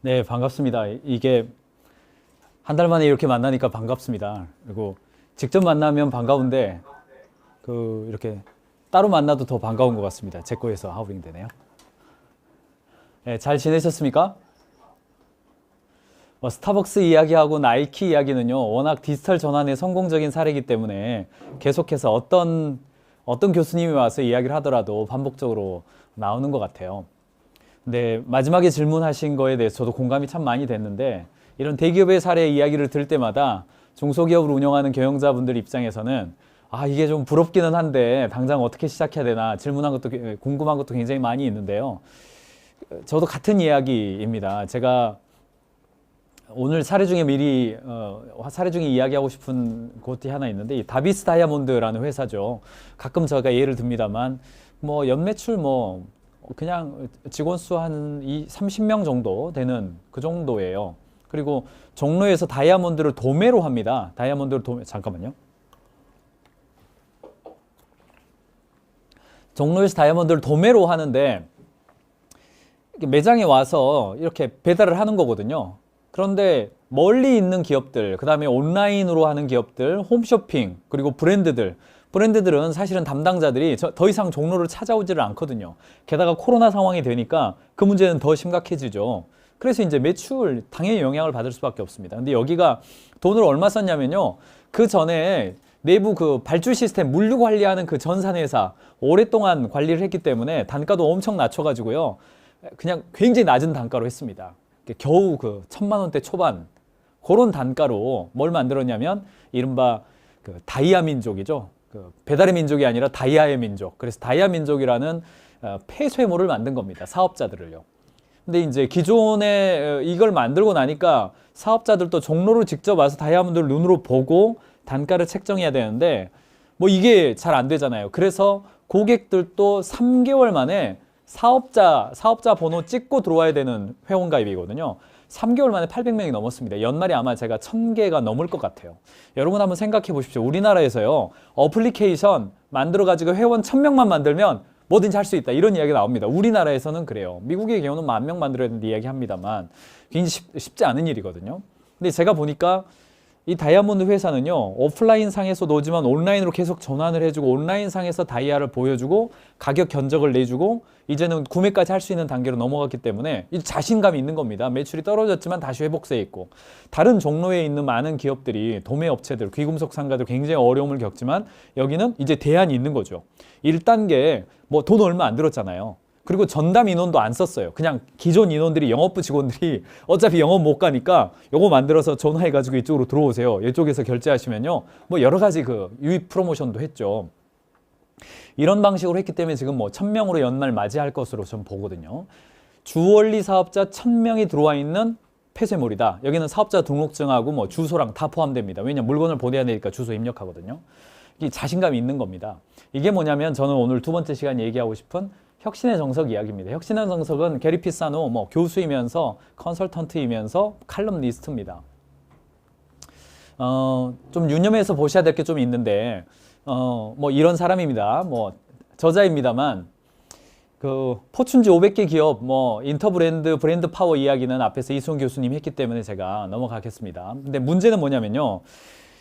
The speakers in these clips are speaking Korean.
네, 반갑습니다. 이게 한 달 만에 이렇게 만나니까 반갑습니다. 그리고 직접 만나면 반가운데 이렇게 따로 만나도 더 반가운 것 같습니다. 제 거에서 하우링 되네요. 네, 잘 지내셨습니까? 스타벅스 이야기하고 나이키 이야기는요, 워낙 디지털 전환의 성공적인 사례이기 때문에 계속해서 어떤 교수님이 와서 이야기를 하더라도 반복적으로 나오는 것 같아요. 근데 마지막에 질문하신 거에 대해서 저도 공감이 참 많이 됐는데, 이런 대기업의 사례 이야기를 들을 때마다 중소기업을 운영하는 경영자분들 입장에서는 이게 좀 부럽기는 한데 당장 어떻게 시작해야 되나 질문한 것도 궁금한 것도 굉장히 많이 있는데요. 저도 같은 이야기입니다. 제가 오늘 사례 중에 사례 중에 이야기하고 싶은 곳이 하나 있는데, 이 다비스 다이아몬드라는 회사죠. 가끔 제가 예를 듭니다만 연매출 그냥 직원 수 한 30명 정도 되는 그 정도예요. 그리고 종로에서 다이아몬드를 도매로 합니다. 잠깐만요. 종로에서 다이아몬드를 도매로 하는데 매장에 와서 이렇게 배달을 하는 거거든요. 그런데 멀리 있는 기업들, 그 다음에 온라인으로 하는 기업들, 홈쇼핑, 그리고 브랜드들은 사실은 담당자들이 더 이상 종로를 찾아오지를 않거든요. 게다가 코로나 상황이 되니까 그 문제는 더 심각해지죠. 그래서 이제 매출 당연히 영향을 받을 수밖에 없습니다. 근데 여기가 돈을 얼마 썼냐면요, 그 전에 내부 그 발주 시스템 물류 관리하는 그 전산회사 오랫동안 관리를 했기 때문에 단가도 엄청 낮춰가지고요, 그냥 굉장히 낮은 단가로 했습니다. 겨우 1,000만 원대 초반 그런 단가로 뭘 만들었냐면 이른바 다이아 민족이죠. 배달의 민족이 아니라 다이아의 민족. 그래서 다이아 민족이라는 폐쇄물을 만든 겁니다. 사업자들을요. 근데 이제 기존에 이걸 만들고 나니까 사업자들도 종로로 직접 와서 다이아몬드를 눈으로 보고 단가를 책정해야 되는데 이게 잘 안 되잖아요. 그래서 고객들도 3개월 만에 사업자 번호 찍고 들어와야 되는 회원가입이거든요. 3개월 만에 800명이 넘었습니다. 연말에 아마 제가 1,000개가 넘을 것 같아요. 여러분 한번 생각해 보십시오. 우리나라에서요, 어플리케이션 만들어가지고 회원 1,000명만 만들면 뭐든지 할 수 있다, 이런 이야기 나옵니다. 우리나라에서는 그래요. 미국의 경우는 10,000명 만들어야 되는데 이야기 합니다만 굉장히 쉽지 않은 일이거든요. 근데 제가 보니까 이 다이아몬드 회사는요, 오프라인 상에서도 오지만 온라인으로 계속 전환을 해주고 온라인 상에서 다이아를 보여주고 가격 견적을 내주고 이제는 구매까지 할 수 있는 단계로 넘어갔기 때문에 이제 자신감이 있는 겁니다. 매출이 떨어졌지만 다시 회복세에 있고, 다른 종로에 있는 많은 기업들이 도매 업체들, 귀금속 상가들 굉장히 어려움을 겪지만 여기는 이제 대안이 있는 거죠. 1단계 돈 얼마 안 들었잖아요. 그리고 전담 인원도 안 썼어요. 그냥 기존 인원들이, 영업부 직원들이 어차피 영업 못 가니까 요거 만들어서 전화해가지고 이쪽으로 들어오세요. 이쪽에서 결제하시면요, 여러 가지 유입 프로모션도 했죠. 이런 방식으로 했기 때문에 지금 1,000명으로 연말 맞이할 것으로 좀 보거든요. 주원리 사업자 1,000명이 들어와 있는 폐쇄물이다. 여기는 사업자 등록증하고 주소랑 다 포함됩니다. 왜냐면 물건을 보내야 되니까 주소 입력하거든요. 이게 자신감이 있는 겁니다. 이게 뭐냐면 저는 오늘 두 번째 시간 얘기하고 싶은 혁신의 정석 이야기입니다. 혁신의 정석은 게리 피사노 교수이면서 컨설턴트이면서 칼럼니스트입니다. 좀 유념해서 보셔야 될 게 좀 있는데 이런 사람입니다. 저자입니다만 포춘지 500개 기업 브랜드 파워 이야기는 앞에서 이수훈 교수님이 했기 때문에 제가 넘어가겠습니다. 근데 문제는 뭐냐면요,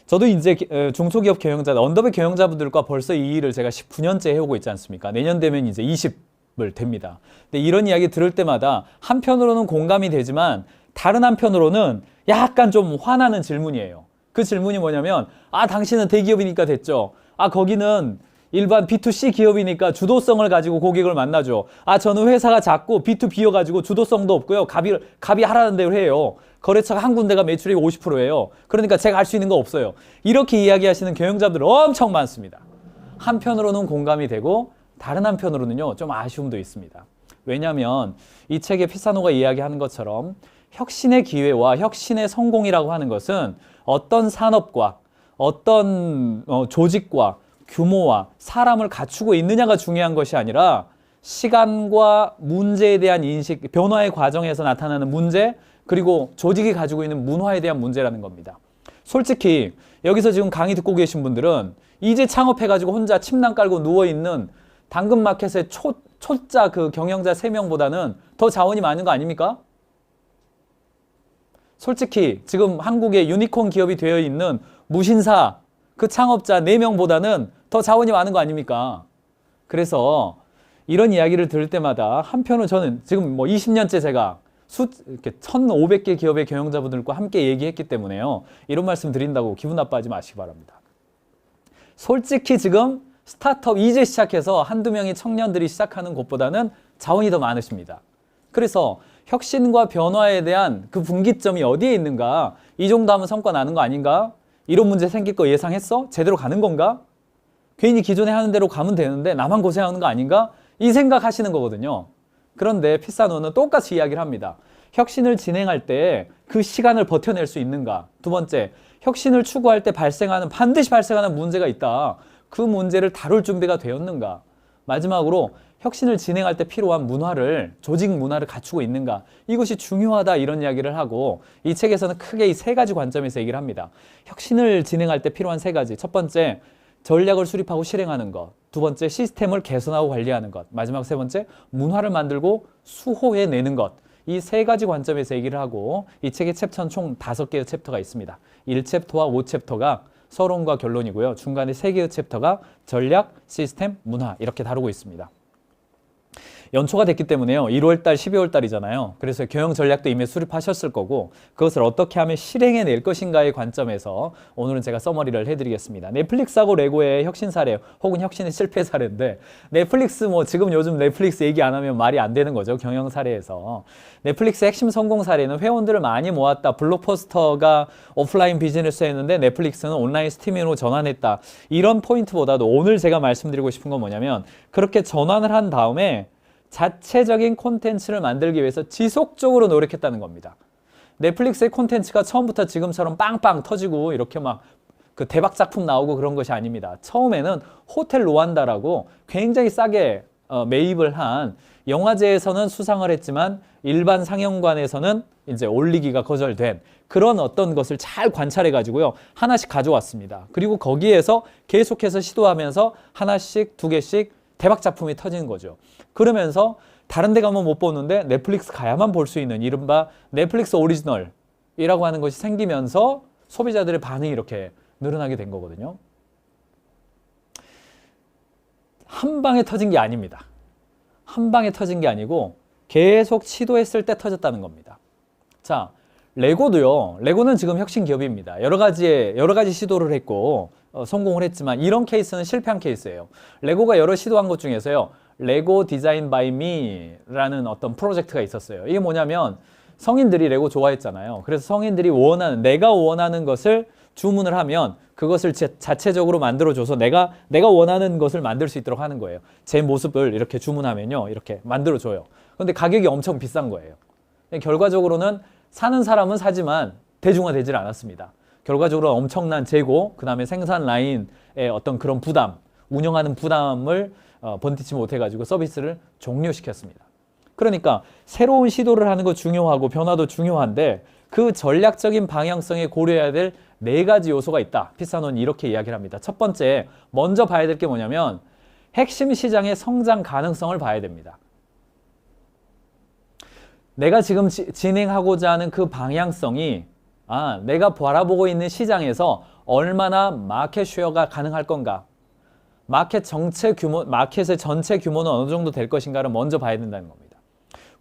저도 이제 중소기업 경영자, 언더백 경영자분들과 벌써 이 일을 제가 19년째 해오고 있지 않습니까? 내년 되면 이제 20을 됩니다. 근데 이런 이야기 들을 때마다 한편으로는 공감이 되지만 다른 한편으로는 약간 좀 화나는 질문이에요. 그 질문이 뭐냐면, 당신은 대기업이니까 됐죠. 거기는 일반 B2C 기업이니까 주도성을 가지고 고객을 만나죠. 저는 회사가 작고 B2B여가지고 주도성도 없고요. 갑이 하라는 대로 해요. 거래처가 한 군데가 매출이 50%예요. 그러니까 제가 할 수 있는 거 없어요. 이렇게 이야기하시는 경영자들 엄청 많습니다. 한편으로는 공감이 되고 다른 한편으로는요, 좀 아쉬움도 있습니다. 왜냐하면 이 책에 피사노가 이야기하는 것처럼 혁신의 기회와 혁신의 성공이라고 하는 것은 어떤 산업과 어떤 조직과 규모와 사람을 갖추고 있느냐가 중요한 것이 아니라 시간과 문제에 대한 인식, 변화의 과정에서 나타나는 문제, 그리고 조직이 가지고 있는 문화에 대한 문제라는 겁니다. 솔직히 여기서 지금 강의 듣고 계신 분들은 이제 창업해가지고 혼자 침낭 깔고 누워있는 당근마켓의 초짜 경영자 3명보다는 더 자원이 많은 거 아닙니까? 솔직히 지금 한국의 유니콘 기업이 되어 있는 무신사 그 창업자 4명보다는 더 자원이 많은 거 아닙니까? 그래서 이런 이야기를 들을 때마다 한편으로 저는 지금 뭐 20년째 제가 이렇게 1,500개 기업의 경영자분들과 함께 얘기했기 때문에요. 이런 말씀 드린다고 기분 나빠하지 마시기 바랍니다. 솔직히 지금 스타트업 이제 시작해서 한두 명의 청년들이 시작하는 곳보다는 자원이 더 많으십니다. 그래서 혁신과 변화에 대한 그 분기점이 어디에 있는가? 이 정도 하면 성과 나는 거 아닌가? 이런 문제 생길 거 예상했어? 제대로 가는 건가? 괜히 기존에 하는 대로 가면 되는데 나만 고생하는 거 아닌가? 이 생각하시는 거거든요. 그런데 피사노는 똑같이 이야기를 합니다. 혁신을 진행할 때 그 시간을 버텨낼 수 있는가? 두 번째, 혁신을 추구할 때 반드시 발생하는 문제가 있다. 그 문제를 다룰 준비가 되었는가? 마지막으로 혁신을 진행할 때 필요한 조직 문화를 갖추고 있는가? 이것이 중요하다 이런 이야기를 하고 이 책에서는 크게 이 3가지 관점에서 얘기를 합니다. 혁신을 진행할 때 필요한 3가지. 첫 번째, 전략을 수립하고 실행하는 것. 두 번째, 시스템을 개선하고 관리하는 것. 마지막 3번째, 문화를 만들고 수호해내는 것. 이 3가지 관점에서 얘기를 하고 이 책의 챕터는 총 5개의 챕터가 있습니다. 1챕터와 5챕터가 서론과 결론이고요. 중간에 3개의 챕터가 전략, 시스템, 문화 이렇게 다루고 있습니다. 연초가 됐기 때문에요. 1월달, 12월달이잖아요. 그래서 경영 전략도 이미 수립하셨을 거고 그것을 어떻게 하면 실행해낼 것인가의 관점에서 오늘은 제가 서머리를 해드리겠습니다. 넷플릭스하고 레고의 혁신 사례 혹은 혁신의 실패 사례인데 넷플릭스 지금 요즘 넷플릭스 얘기 안 하면 말이 안 되는 거죠. 경영 사례에서. 넷플릭스의 핵심 성공 사례는 회원들을 많이 모았다. 블록버스터가 오프라인 비즈니스였는데 넷플릭스는 온라인 스트리밍으로 전환했다. 이런 포인트보다도 오늘 제가 말씀드리고 싶은 건 뭐냐면 그렇게 전환을 한 다음에 자체적인 콘텐츠를 만들기 위해서 지속적으로 노력했다는 겁니다. 넷플릭스의 콘텐츠가 처음부터 지금처럼 빵빵 터지고 이렇게 막 그 대박 작품 나오고 그런 것이 아닙니다. 처음에는 호텔 로완다라고 굉장히 싸게 매입을 한 영화제에서는 수상을 했지만 일반 상영관에서는 이제 올리기가 거절된 그런 어떤 것을 잘 관찰해 가지고요. 하나씩 가져왔습니다. 그리고 거기에서 계속해서 시도하면서 하나씩 2개씩 대박 작품이 터지는 거죠. 그러면서 다른 데 가면 못 보는데 넷플릭스 가야만 볼 수 있는 이른바 넷플릭스 오리지널이라고 하는 것이 생기면서 소비자들의 반응이 이렇게 늘어나게 된 거거든요. 한 방에 터진 게 아닙니다. 한 방에 터진 게 아니고 계속 시도했을 때 터졌다는 겁니다. 자, 레고도요. 레고는 지금 혁신 기업입니다. 여러 가지 시도를 했고 성공을 했지만 이런 케이스는 실패한 케이스예요. 레고가 여러 시도한 것 중에서요. 레고 디자인 바이 미라는 어떤 프로젝트가 있었어요. 이게 뭐냐면 성인들이 레고 좋아했잖아요. 그래서 성인들이 내가 원하는 것을 주문을 하면 그것을 자체적으로 만들어줘서 내가 원하는 것을 만들 수 있도록 하는 거예요. 제 모습을 이렇게 주문하면요. 이렇게 만들어줘요. 그런데 가격이 엄청 비싼 거예요. 결과적으로는 사는 사람은 사지만 대중화되질 않았습니다. 결과적으로 엄청난 재고, 그 다음에 생산 라인의 어떤 그런 부담, 운영하는 부담을 번티치 못해가지고 서비스를 종료시켰습니다. 그러니까 새로운 시도를 하는 거 중요하고 변화도 중요한데 그 전략적인 방향성에 고려해야 될 4가지 요소가 있다. 피사노는 이렇게 이야기를 합니다. 첫 번째, 먼저 봐야 될 게 뭐냐면 핵심 시장의 성장 가능성을 봐야 됩니다. 내가 지금 진행하고자 하는 그 방향성이 내가 바라보고 있는 시장에서 얼마나 마켓 쉐어가 가능할 건가? 마켓의 전체 규모는 어느 정도 될 것인가를 먼저 봐야 된다는 겁니다.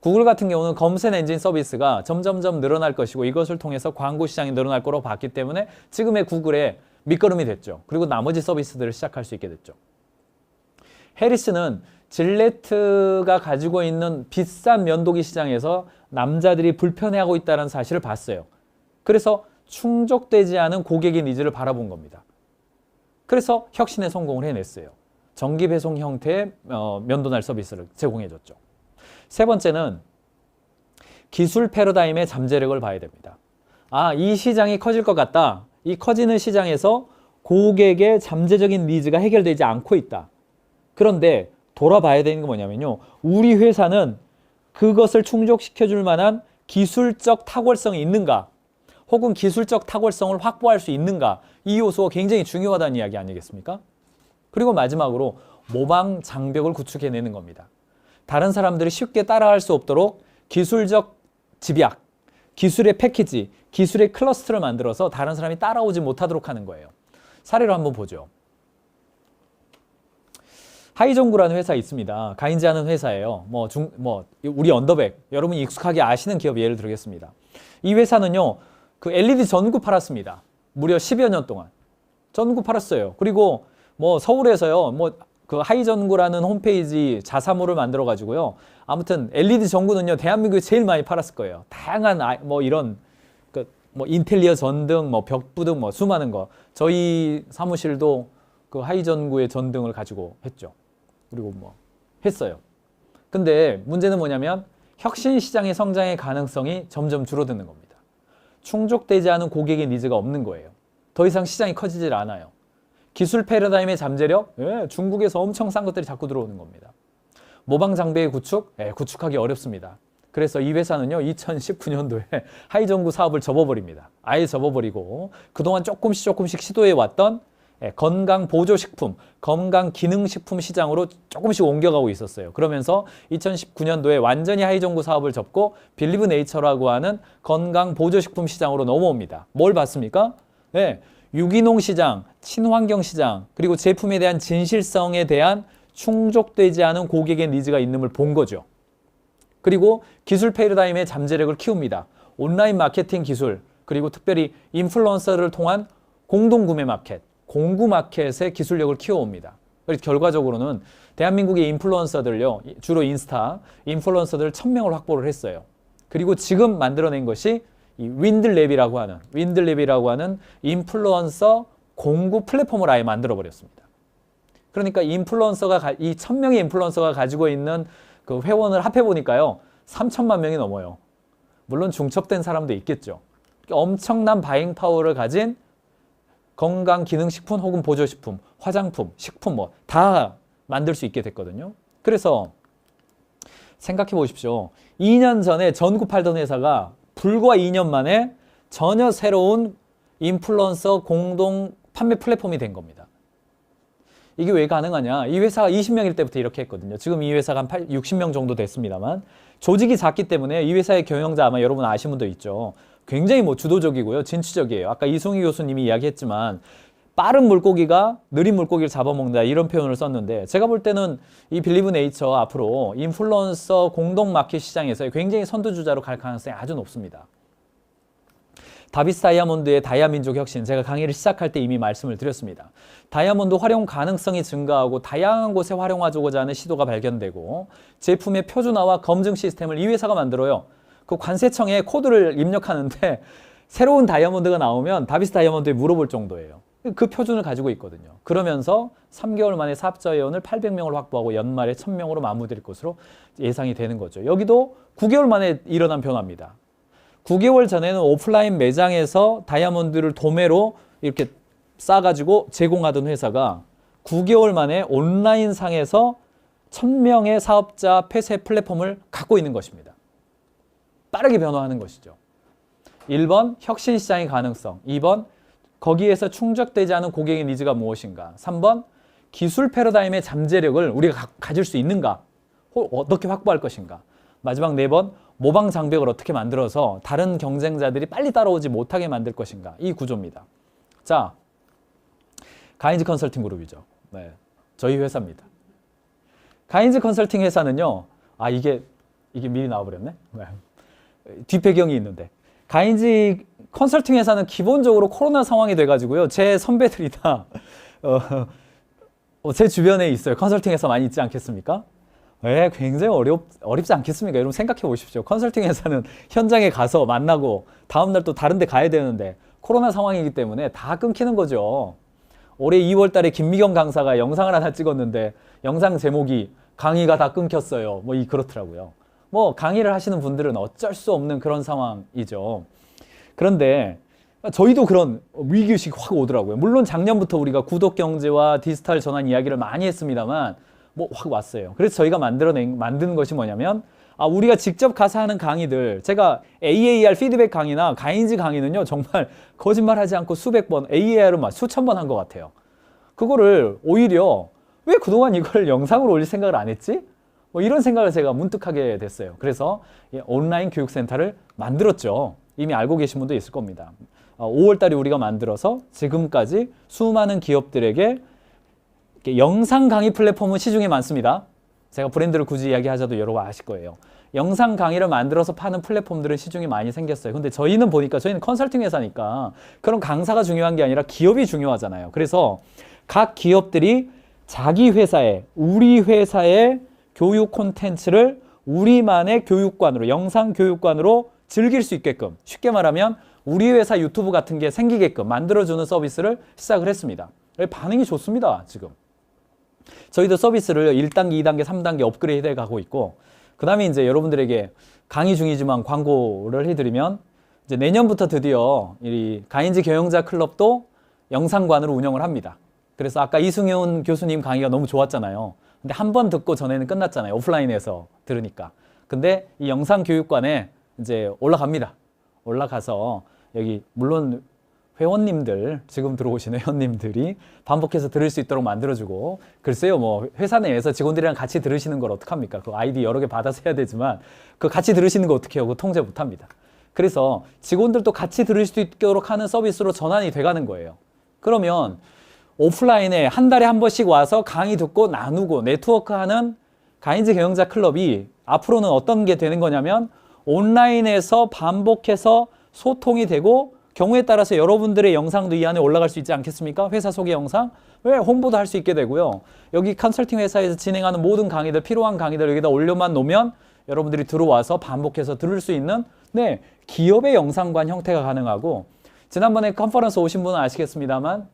구글 같은 경우는 검색 엔진 서비스가 점점점 늘어날 것이고 이것을 통해서 광고 시장이 늘어날 거라고 봤기 때문에 지금의 구글의 밑거름이 됐죠. 그리고 나머지 서비스들을 시작할 수 있게 됐죠. 해리스는 질레트가 가지고 있는 비싼 면도기 시장에서 남자들이 불편해하고 있다는 사실을 봤어요. 그래서 충족되지 않은 고객의 니즈를 바라본 겁니다. 그래서 혁신에 성공을 해냈어요. 정기 배송 형태의 면도날 서비스를 제공해줬죠. 세 번째는 기술 패러다임의 잠재력을 봐야 됩니다. 이 시장이 커질 것 같다. 이 커지는 시장에서 고객의 잠재적인 니즈가 해결되지 않고 있다. 그런데 돌아봐야 되는 게 뭐냐면요. 우리 회사는 그것을 충족시켜줄 만한 기술적 탁월성이 있는가? 혹은 기술적 탁월성을 확보할 수 있는가? 이 요소가 굉장히 중요하다는 이야기 아니겠습니까? 그리고 마지막으로 모방 장벽을 구축해내는 겁니다. 다른 사람들이 쉽게 따라할 수 없도록 기술적 집약, 기술의 패키지, 기술의 클러스터를 만들어서 다른 사람이 따라오지 못하도록 하는 거예요. 사례로 한번 보죠. 하이정구라는 회사 있습니다. 가인지 하는 회사예요. 우리 언더백, 여러분이 익숙하게 아시는 기업 예를 들겠습니다. 이 회사는요, 그 LED 전구 팔았습니다. 무려 10여 년 동안. 전구 팔았어요. 그리고 서울에서요, 그 하이전구라는 홈페이지 자사몰을 만들어 가지고요. 아무튼 LED 전구는요, 대한민국에 제일 많이 팔았을 거예요. 다양한 이런 인텔리어 전등, 벽부등, 수많은 거. 저희 사무실도 그 하이전구의 전등을 가지고 했죠. 그리고 했어요. 근데 문제는 뭐냐면 혁신 시장의 성장의 가능성이 점점 줄어드는 겁니다. 충족되지 않은 고객의 니즈가 없는 거예요. 더 이상 시장이 커지질 않아요. 기술 패러다임의 잠재력, 중국에서 엄청 싼 것들이 자꾸 들어오는 겁니다. 모방 장비의 구축, 구축하기 어렵습니다. 그래서 이 회사는요, 2019년도에 하이전구 사업을 접어버립니다. 아예 접어버리고 그동안 조금씩 시도해 왔던 건강 보조식품, 건강 기능식품 시장으로 조금씩 옮겨가고 있었어요. 그러면서 2019년도에 완전히 하이전구 사업을 접고 빌리브 네이처라고 하는 건강 보조식품 시장으로 넘어옵니다. 뭘 봤습니까? 유기농 시장, 친환경 시장, 그리고 제품에 대한 진실성에 대한 충족되지 않은 고객의 니즈가 있는 걸 본 거죠. 그리고 기술 패러다임의 잠재력을 키웁니다. 온라인 마케팅 기술, 그리고 특별히 인플루언서를 통한 공동구매 마켓, 공구 마켓의 기술력을 키워옵니다. 그래서 결과적으로는 대한민국의 인플루언서들요, 주로 인스타 인플루언서들 1000명을 확보를 했어요. 그리고 지금 만들어낸 것이 이 윈들랩이라고 하는 인플루언서 공구 플랫폼을 아예 만들어 버렸습니다. 그러니까 이 1000명의 인플루언서가 가지고 있는 그 회원을 합해 보니까요, 3천만 명이 넘어요. 물론 중첩된 사람도 있겠죠. 엄청난 바잉 파워를 가진 건강 기능식품 혹은 보조식품, 화장품, 식품 다 만들 수 있게 됐거든요. 그래서 생각해 보십시오. 2년 전에 전구 팔던 회사가 불과 2년 만에 전혀 새로운 인플루언서 공동 판매 플랫폼이 된 겁니다. 이게 왜 가능하냐? 이 회사가 20명일 때부터 이렇게 했거든요. 지금 이 회사가 한 60명 정도 됐습니다만 조직이 작기 때문에 이 회사의 경영자 아마 여러분 아시는 분도 있죠. 굉장히 주도적이고요. 진취적이에요. 아까 이송희 교수님이 이야기했지만 빠른 물고기가 느린 물고기를 잡아먹는다 이런 표현을 썼는데 제가 볼 때는 이 빌리브 네이처 앞으로 인플루언서 공동 마켓 시장에서 굉장히 선두주자로 갈 가능성이 아주 높습니다. 다비스 다이아몬드의 다이아민족 혁신, 제가 강의를 시작할 때 이미 말씀을 드렸습니다. 다이아몬드 활용 가능성이 증가하고 다양한 곳에 활용하고자 하는 시도가 발견되고 제품의 표준화와 검증 시스템을 이 회사가 만들어요. 그 관세청에 코드를 입력하는데 새로운 다이아몬드가 나오면 다비스 다이아몬드에 물어볼 정도예요. 그 표준을 가지고 있거든요. 그러면서 3개월 만에 사업자 회원을 800명을 확보하고 연말에 1000명으로 마무리될 것으로 예상이 되는 거죠. 여기도 9개월 만에 일어난 변화입니다. 9개월 전에는 오프라인 매장에서 다이아몬드를 도매로 이렇게 싸가지고 제공하던 회사가 9개월 만에 온라인 상에서 1000명의 사업자 폐쇄 플랫폼을 갖고 있는 것입니다. 빠르게 변화하는 것이죠. 1번 혁신 시장의 가능성, 2번 거기에서 충족되지 않은 고객의 니즈가 무엇인가, 3번 기술 패러다임의 잠재력을 우리가 가질 수 있는가, 어떻게 확보할 것인가, 마지막 4번 모방 장벽을 어떻게 만들어서 다른 경쟁자들이 빨리 따라오지 못하게 만들 것인가, 이 구조입니다. 자, 가인즈 컨설팅 그룹이죠. 저희 회사입니다. 가인즈 컨설팅 회사는요, 이게 미리 나와버렸네. 뒷배경이 있는데, 가인즈 컨설팅 회사는 기본적으로 코로나 상황이 돼가지고요, 제 선배들이 다 제 주변에 있어요. 컨설팅 회사 많이 있지 않겠습니까? 굉장히 어렵지 않겠습니까? 여러분 생각해 보십시오. 컨설팅 회사는 현장에 가서 만나고 다음날 또 다른 데 가야 되는데 코로나 상황이기 때문에 다 끊기는 거죠. 올해 2월 달에 김미경 강사가 영상을 하나 찍었는데 영상 제목이 강의가 다 끊겼어요. 그렇더라고요. 강의를 하시는 분들은 어쩔 수 없는 그런 상황이죠. 그런데 저희도 그런 위기의식이 확 오더라고요. 물론 작년부터 우리가 구독 경제와 디지털 전환 이야기를 많이 했습니다만 확 왔어요. 그래서 저희가 만드는 것이 뭐냐면 우리가 직접 가서 하는 강의들, 제가 AAR 피드백 강의나 가인즈 강의는요 정말 거짓말하지 않고 수백 번, AAR은 수천 번 한 것 같아요. 그거를 오히려 왜 그동안 이걸 영상으로 올릴 생각을 안 했지? 이런 생각을 제가 문득 하게 됐어요. 그래서 온라인 교육센터를 만들었죠. 이미 알고 계신 분도 있을 겁니다. 5월 달에 우리가 만들어서 지금까지 수많은 기업들에게 영상 강의 플랫폼은 시중에 많습니다. 제가 브랜드를 굳이 이야기하자도 여러분 아실 거예요. 영상 강의를 만들어서 파는 플랫폼들은 시중에 많이 생겼어요. 근데 저희는 보니까 저희는 컨설팅 회사니까 그런 강사가 중요한 게 아니라 기업이 중요하잖아요. 그래서 각 기업들이 자기 회사에, 우리 회사의 교육 콘텐츠를 우리만의 교육관으로, 영상 교육관으로 즐길 수 있게끔, 쉽게 말하면 우리 회사 유튜브 같은 게 생기게끔 만들어주는 서비스를 시작을 했습니다. 반응이 좋습니다, 지금. 저희도 서비스를 1단계, 2단계, 3단계 업그레이드 해 가고 있고, 그 다음에 이제 여러분들에게 강의 중이지만 광고를 해드리면, 이제 내년부터 드디어 이 가인지 경영자 클럽도 영상관으로 운영을 합니다. 그래서 아까 이승윤 교수님 강의가 너무 좋았잖아요. 근데 한 번 듣고 전에는 끝났잖아요. 오프라인에서 들으니까. 근데 이 영상 교육관에 이제 올라갑니다. 올라가서 여기 물론 회원님들, 지금 들어오시는 회원님들이 반복해서 들을 수 있도록 만들어주고, 글쎄요, 뭐 회사 내에서 직원들이랑 같이 들으시는 걸 어떡합니까? 그 아이디 여러 개 받아서 해야 되지만 그 같이 들으시는 거 어떻게 해요? 그거 통제 못합니다. 그래서 직원들도 같이 들을 수 있도록 하는 서비스로 전환이 돼가는 거예요. 그러면 오프라인에 한 달에 한 번씩 와서 강의 듣고 나누고 네트워크하는 가인지 경영자 클럽이 앞으로는 어떤 게 되는 거냐면, 온라인에서 반복해서 소통이 되고, 경우에 따라서 여러분들의 영상도 이 안에 올라갈 수 있지 않겠습니까? 회사 소개 영상, 왜 홍보도 할 수 있게 되고요. 여기 컨설팅 회사에서 진행하는 모든 강의들, 필요한 강의들 여기다 올려만 놓으면 여러분들이 들어와서 반복해서 들을 수 있는, 네, 기업의 영상관 형태가 가능하고, 지난번에 컨퍼런스 오신 분은 아시겠습니다만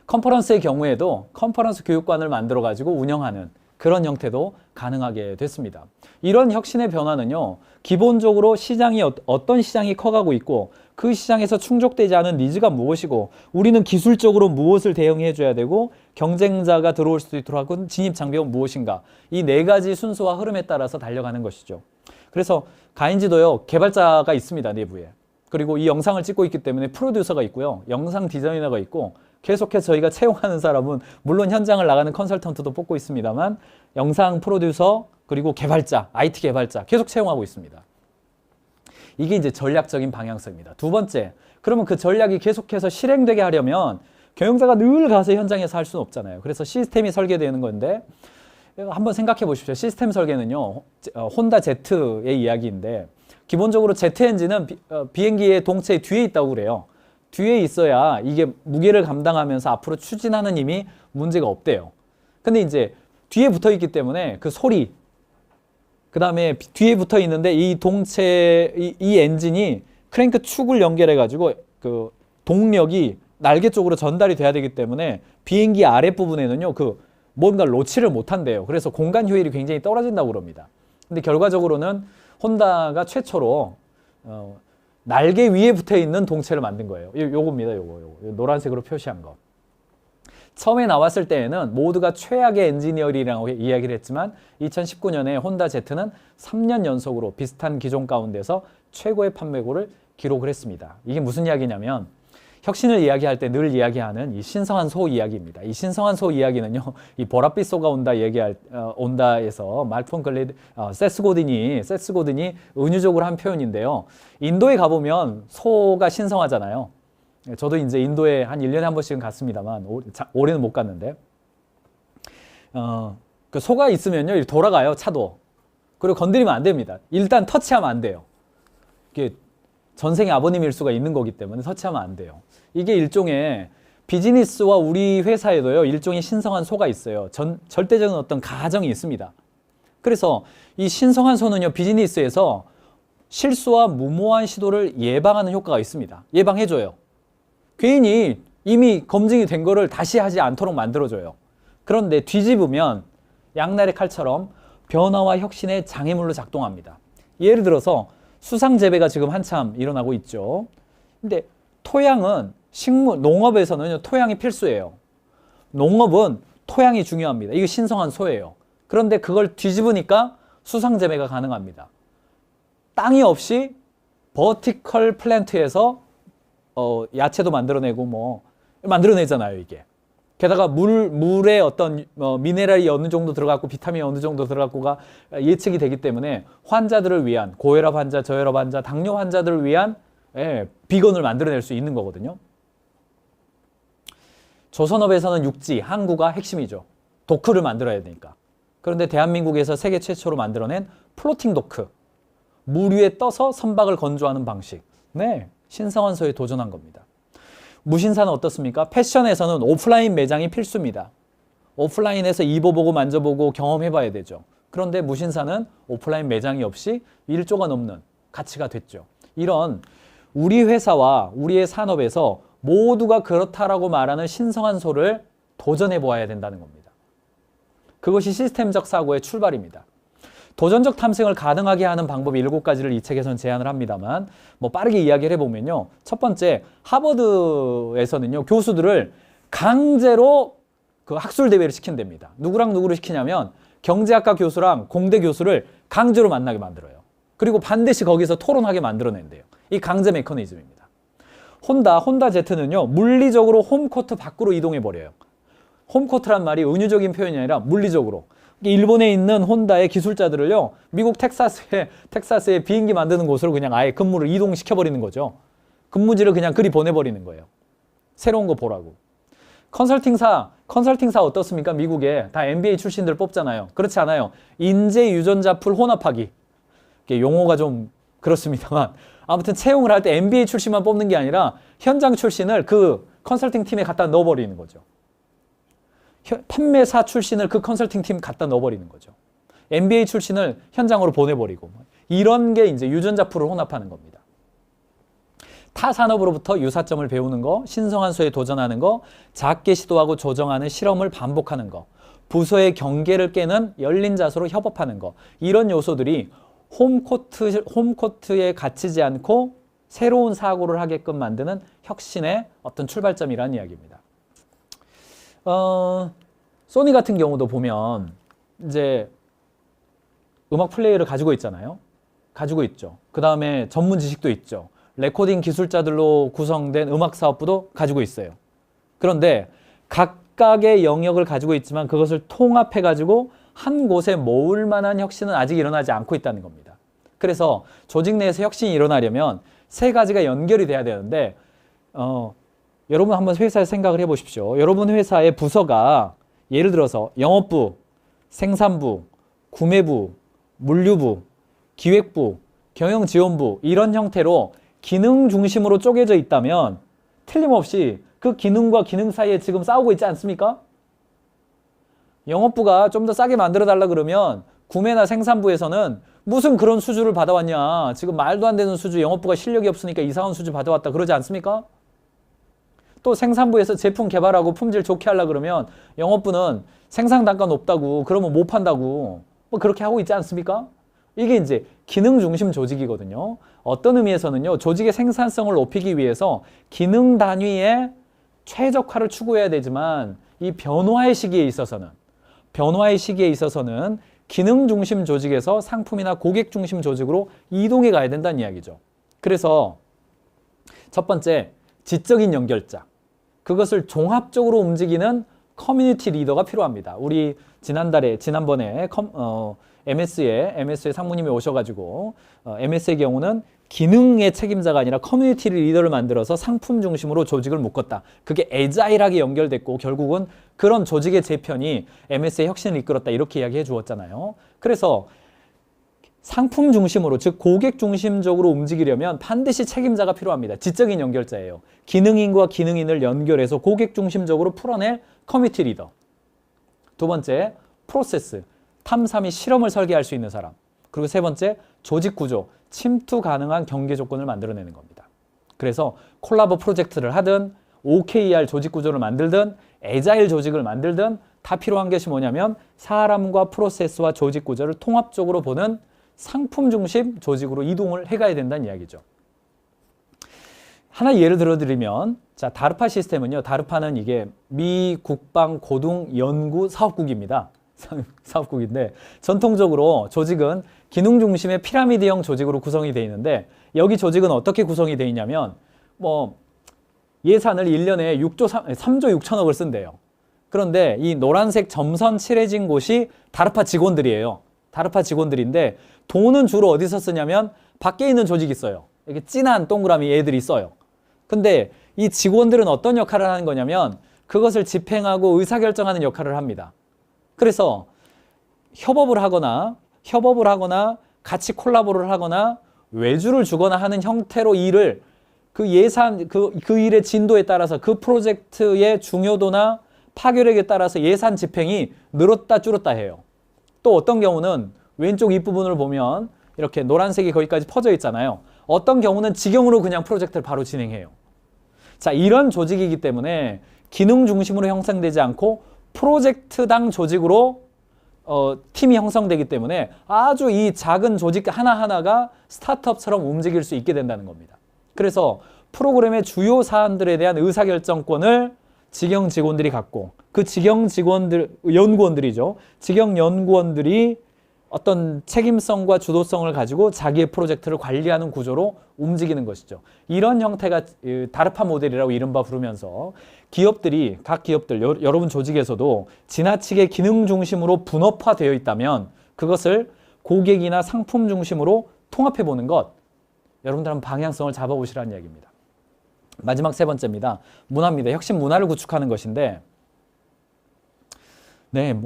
컨퍼런스의 경우에도 컨퍼런스 교육관을 만들어 가지고 운영하는 그런 형태도 가능하게 됐습니다. 이런 혁신의 변화는요, 기본적으로 시장이 어떤 시장이 커가고 있고, 그 시장에서 충족되지 않은 니즈가 무엇이고, 우리는 기술적으로 무엇을 대응해 줘야 되고, 경쟁자가 들어올 수도 있도록 하고, 진입 장벽은 무엇인가, 이 네 가지 순서와 흐름에 따라서 달려가는 것이죠. 그래서 가인지도요, 개발자가 있습니다, 내부에. 그리고 이 영상을 찍고 있기 때문에 프로듀서가 있고요, 영상 디자이너가 있고, 계속해서 저희가 채용하는 사람은 물론 현장을 나가는 컨설턴트도 뽑고 있습니다만, 영상 프로듀서 그리고 개발자, IT 개발자 계속 채용하고 있습니다. 이게 이제 전략적인 방향성입니다. 두 번째, 그러면 그 전략이 계속해서 실행되게 하려면 경영자가 늘 가서 현장에서 할 수는 없잖아요. 그래서 시스템이 설계되는 건데, 한번 생각해 보십시오. 시스템 설계는요, 혼다 Z의 이야기인데, 기본적으로 Z 엔진은 비행기의 동체 뒤에 있다고 그래요. 뒤에 있어야 이게 무게를 감당하면서 앞으로 추진하는 힘이 문제가 없대요. 근데 이제 뒤에 붙어 있기 때문에 그 소리, 그 다음에 뒤에 붙어 있는데 이 동체, 이 엔진이 크랭크 축을 연결해 가지고 그 동력이 날개 쪽으로 전달이 돼야 되기 때문에 비행기 아랫부분에는요, 그 뭔가 놓지를 못한대요. 그래서 공간 효율이 굉장히 떨어진다고 그럽니다. 근데 결과적으로는 혼다가 최초로 날개 위에 붙어 있는 동체를 만든 거예요. 요겁니다. 요거 노란색으로 표시한 거. 처음에 나왔을 때에는 모두가 최악의 엔지니어링이라고 이야기를 했지만 2019년에 혼다 Z는 3년 연속으로 비슷한 기종 가운데서 최고의 판매고를 기록을 했습니다. 이게 무슨 이야기냐면, 혁신을 이야기할 때 늘 이야기하는 이 신성한 소 이야기입니다. 이 신성한 소 이야기는요, 이 보랏빛 소가 온다 온다에서 말폰 글레드, 세스 고든이 은유적으로 한 표현인데요. 인도에 가보면 소가 신성하잖아요. 저도 이제 인도에 한 1년에 한 번씩은 갔습니다만, 올해는 못 갔는데, 그 소가 있으면요, 돌아가요, 차도. 그리고 건드리면 안 됩니다. 일단 터치하면 안 돼요. 이게 전생의 아버님일 수가 있는 거기 때문에 터치하면 안 돼요. 이게 일종의 비즈니스와 우리 회사에도요, 일종의 신성한 소가 있어요. 절대적인 어떤 가정이 있습니다. 그래서 이 신성한 소는요, 비즈니스에서 실수와 무모한 시도를 예방하는 효과가 있습니다. 예방해줘요. 괜히 이미 검증이 된 거를 다시 하지 않도록 만들어줘요. 그런데 뒤집으면 양날의 칼처럼 변화와 혁신의 장애물로 작동합니다. 예를 들어서 수상 재배가 지금 한참 일어나고 있죠. 근데 토양은 농업에서는 토양이 필수예요. 농업은 토양이 중요합니다. 이게 신성한 소예요. 그런데 그걸 뒤집으니까 수상 재배가 가능합니다. 땅이 없이 버티컬 플랜트에서 야채도 만들어내고 뭐 만들어내잖아요, 이게. 게다가 물에 어떤 미네랄이 어느 정도 들어갔고 비타민이 어느 정도 들어갔고가 예측이 되기 때문에 환자들을 위한 고혈압 환자, 저혈압 환자, 당뇨 환자들을 위한 비건을 만들어낼 수 있는 거거든요. 조선업에서는 육지, 항구가 핵심이죠. 도크를 만들어야 되니까. 그런데 대한민국에서 세계 최초로 만들어낸 플로팅 도크. 물 위에 떠서 선박을 건조하는 방식. 네, 신성한소에 도전한 겁니다. 무신사는 어떻습니까? 패션에서는 오프라인 매장이 필수입니다. 오프라인에서 입어보고 만져보고 경험해봐야 되죠. 그런데 무신사는 오프라인 매장이 없이 1조가 넘는 가치가 됐죠. 이런 우리 회사와 우리의 산업에서 모두가 그렇다라고 말하는 신성한소를 도전해 보아야 된다는 겁니다. 그것이 시스템적 사고의 출발입니다. 도전적 탐색을 가능하게 하는 방법이 7가지를 이 책에서는 제안을 합니다만 빠르게 이야기를 해보면요. 첫 번째, 하버드에서는요. 교수들을 강제로 그 학술 대회를 시킨답니다. 누구랑 누구를 시키냐면 경제학과 교수랑 공대 교수를 강제로 만나게 만들어요. 그리고 반드시 거기서 토론하게 만들어낸대요. 이 강제 메커니즘입니다. 혼다 제트는요. 물리적으로 홈코트 밖으로 이동해버려요. 홈코트란 말이 은유적인 표현이 아니라 물리적으로. 일본에 있는 혼다의 기술자들을요, 미국 텍사스에 비행기 만드는 곳으로 그냥 아예 근무를 이동시켜버리는 거죠. 근무지를 그냥 그리 보내버리는 거예요. 새로운 거 보라고. 컨설팅사 어떻습니까? 미국에 다 MBA 출신들 뽑잖아요. 그렇지 않아요. 인재 유전자 풀 혼합하기. 용어가 좀 그렇습니다만 아무튼 채용을 할 때 MBA 출신만 뽑는 게 아니라 현장 출신을 그 컨설팅 팀에 갖다 넣어버리는 거죠. 판매사 출신을 그 컨설팅 팀 갖다 넣어버리는 거죠. MBA 출신을 현장으로 보내버리고 이런 게 이제 유전자 풀을 혼합하는 겁니다. 타 산업으로부터 유사점을 배우는 거, 신성한소에 도전하는 거, 작게 시도하고 조정하는 실험을 반복하는 거, 부서의 경계를 깨는 열린 자세로 협업하는 거, 이런 요소들이 홈코트에 갇히지 않고 새로운 사고를 하게끔 만드는 혁신의 어떤 출발점이라는 이야기입니다. 소니 같은 경우도 보면 이제 음악 플레이어를 가지고 있잖아요. 가지고 있죠. 그 다음에 전문 지식도 있죠. 레코딩 기술자들로 구성된 음악 사업부도 가지고 있어요. 그런데 각각의 영역을 가지고 있지만 그것을 통합해 가지고 한 곳에 모을 만한 혁신은 아직 일어나지 않고 있다는 겁니다. 그래서 조직 내에서 혁신이 일어나려면 3가지가 연결이 돼야 되는데 여러분 한번 회사에 생각을 해보십시오. 여러분 회사의 부서가 예를 들어서 영업부, 생산부, 구매부, 물류부, 기획부, 경영지원부 이런 형태로 기능 중심으로 쪼개져 있다면 틀림없이 그 기능과 기능 사이에 지금 싸우고 있지 않습니까? 영업부가 좀 더 싸게 만들어 달라 그러면 구매나 생산부에서는 무슨 그런 수주를 받아왔냐. 지금 말도 안 되는 수주, 영업부가 실력이 없으니까 이상한 수주 받아왔다 그러지 않습니까? 또 생산부에서 제품 개발하고 품질 좋게 하려고 그러면 영업부는 생산 단가 높다고 그러면 못 판다고 그렇게 하고 있지 않습니까? 이게 이제 기능 중심 조직이거든요. 어떤 의미에서는요. 조직의 생산성을 높이기 위해서 기능 단위의 최적화를 추구해야 되지만 이 변화의 시기에 있어서는 기능 중심 조직에서 상품이나 고객 중심 조직으로 이동해 가야 된다는 이야기죠. 그래서 첫 번째, 지적인 연결자. 그것을 종합적으로 움직이는 커뮤니티 리더가 필요합니다. 우리 지난번에 MS의 상무님이 오셔가지고 MS의 경우는 기능의 책임자가 아니라 커뮤니티 리더를 만들어서 상품 중심으로 조직을 묶었다. 그게 애자일하게 연결됐고 결국은 그런 조직의 재편이 MS의 혁신을 이끌었다. 이렇게 이야기해 주었잖아요. 그래서 상품 중심으로, 즉 고객 중심적으로 움직이려면 반드시 책임자가 필요합니다. 지적인 연결자예요. 기능인과 기능인을 연결해서 고객 중심적으로 풀어낼 커뮤니티 리더. 두 번째, 프로세스, 탐사 및 실험을 설계할 수 있는 사람. 그리고 세 번째, 조직 구조, 침투 가능한 경계 조건을 만들어내는 겁니다. 그래서 콜라보 프로젝트를 하든 OKR 조직 구조를 만들든 애자일 조직을 만들든 다 필요한 것이 뭐냐면 사람과 프로세스와 조직 구조를 통합적으로 보는 상품 중심 조직으로 이동을 해가야 된다는 이야기죠. 하나 예를 들어드리면, 자, 다르파 시스템은요, 다르파는 이게 미 국방고등연구사업국입니다. 사업국인데, 전통적으로 조직은 기능 중심의 피라미드형 조직으로 구성이 되어 있는데, 여기 조직은 어떻게 구성이 되어 있냐면, 예산을 1년에 3조 6천억을 쓴대요. 그런데 이 노란색 점선 칠해진 곳이 다르파 직원들이에요. 다르파 직원들인데 돈은 주로 어디서 쓰냐면 밖에 있는 조직이 써요. 이렇게 진한 동그라미 애들이 써요. 근데 이 직원들은 어떤 역할을 하는 거냐면 그것을 집행하고 의사결정하는 역할을 합니다. 그래서 협업을 하거나 같이 콜라보를 하거나 외주를 주거나 하는 형태로 일을 그 예산, 그 일의 진도에 따라서 그 프로젝트의 중요도나 파괴력에 따라서 예산 집행이 늘었다 줄었다 해요. 또 어떤 경우는 왼쪽 윗부분을 보면 이렇게 노란색이 거기까지 퍼져 있잖아요. 어떤 경우는 직영으로 그냥 프로젝트를 바로 진행해요. 자, 이런 조직이기 때문에 기능 중심으로 형성되지 않고 프로젝트당 조직으로 팀이 형성되기 때문에 아주 이 작은 조직 하나하나가 스타트업처럼 움직일 수 있게 된다는 겁니다. 그래서 프로그램의 주요 사안들에 대한 의사결정권을 직영 직원들이 갖고 그 직영 직원들, 연구원들이죠. 직영 연구원들이 어떤 책임성과 주도성을 가지고 자기의 프로젝트를 관리하는 구조로 움직이는 것이죠. 이런 형태가 다르파 모델이라고 이른바 부르면서 기업들이, 각 기업들, 여러분 조직에서도 지나치게 기능 중심으로 분업화되어 있다면 그것을 고객이나 상품 중심으로 통합해 보는 것, 여러분들 한번 방향성을 잡아보시라는 이야기입니다. 마지막 세 번째입니다. 문화입니다. 혁신 문화를 구축하는 것인데, 네,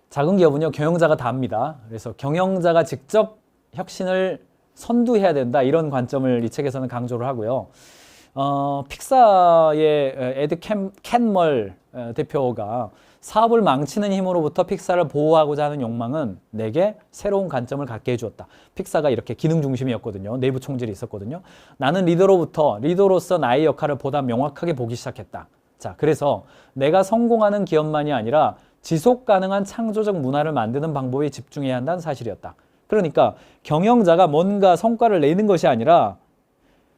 작은 기업은요, 경영자가 다 합니다. 그래서 경영자가 직접 혁신을 선두해야 된다. 이런 관점을 이 책에서는 강조를 하고요. 픽사의 에드 캔멀 대표가 사업을 망치는 힘으로부터 픽사를 보호하고자 하는 욕망은 내게 새로운 관점을 갖게 해주었다. 픽사가 이렇게 기능 중심이었거든요. 내부 총질이 있었거든요. 나는 리더로서 나의 역할을 보다 명확하게 보기 시작했다. 자, 그래서 내가 성공하는 기업만이 아니라 지속 가능한 창조적 문화를 만드는 방법에 집중해야 한다는 사실이었다. 그러니까 경영자가 뭔가 성과를 내는 것이 아니라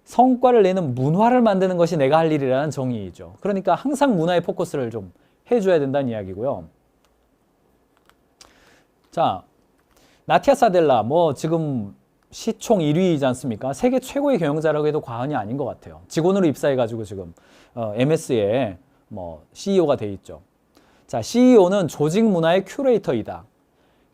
성과를 내는 문화를 만드는 것이 내가 할 일이라는 정의이죠. 그러니까 항상 문화에 포커스를 좀 해줘야 된다는 이야기고요. 자, 나티아 사델라 지금 시총 1위이지 않습니까? 세계 최고의 경영자라고 해도 과언이 아닌 것 같아요. 직원으로 입사해가지고 지금 MS의 CEO가 돼 있죠. 자, CEO는 조직 문화의 큐레이터이다.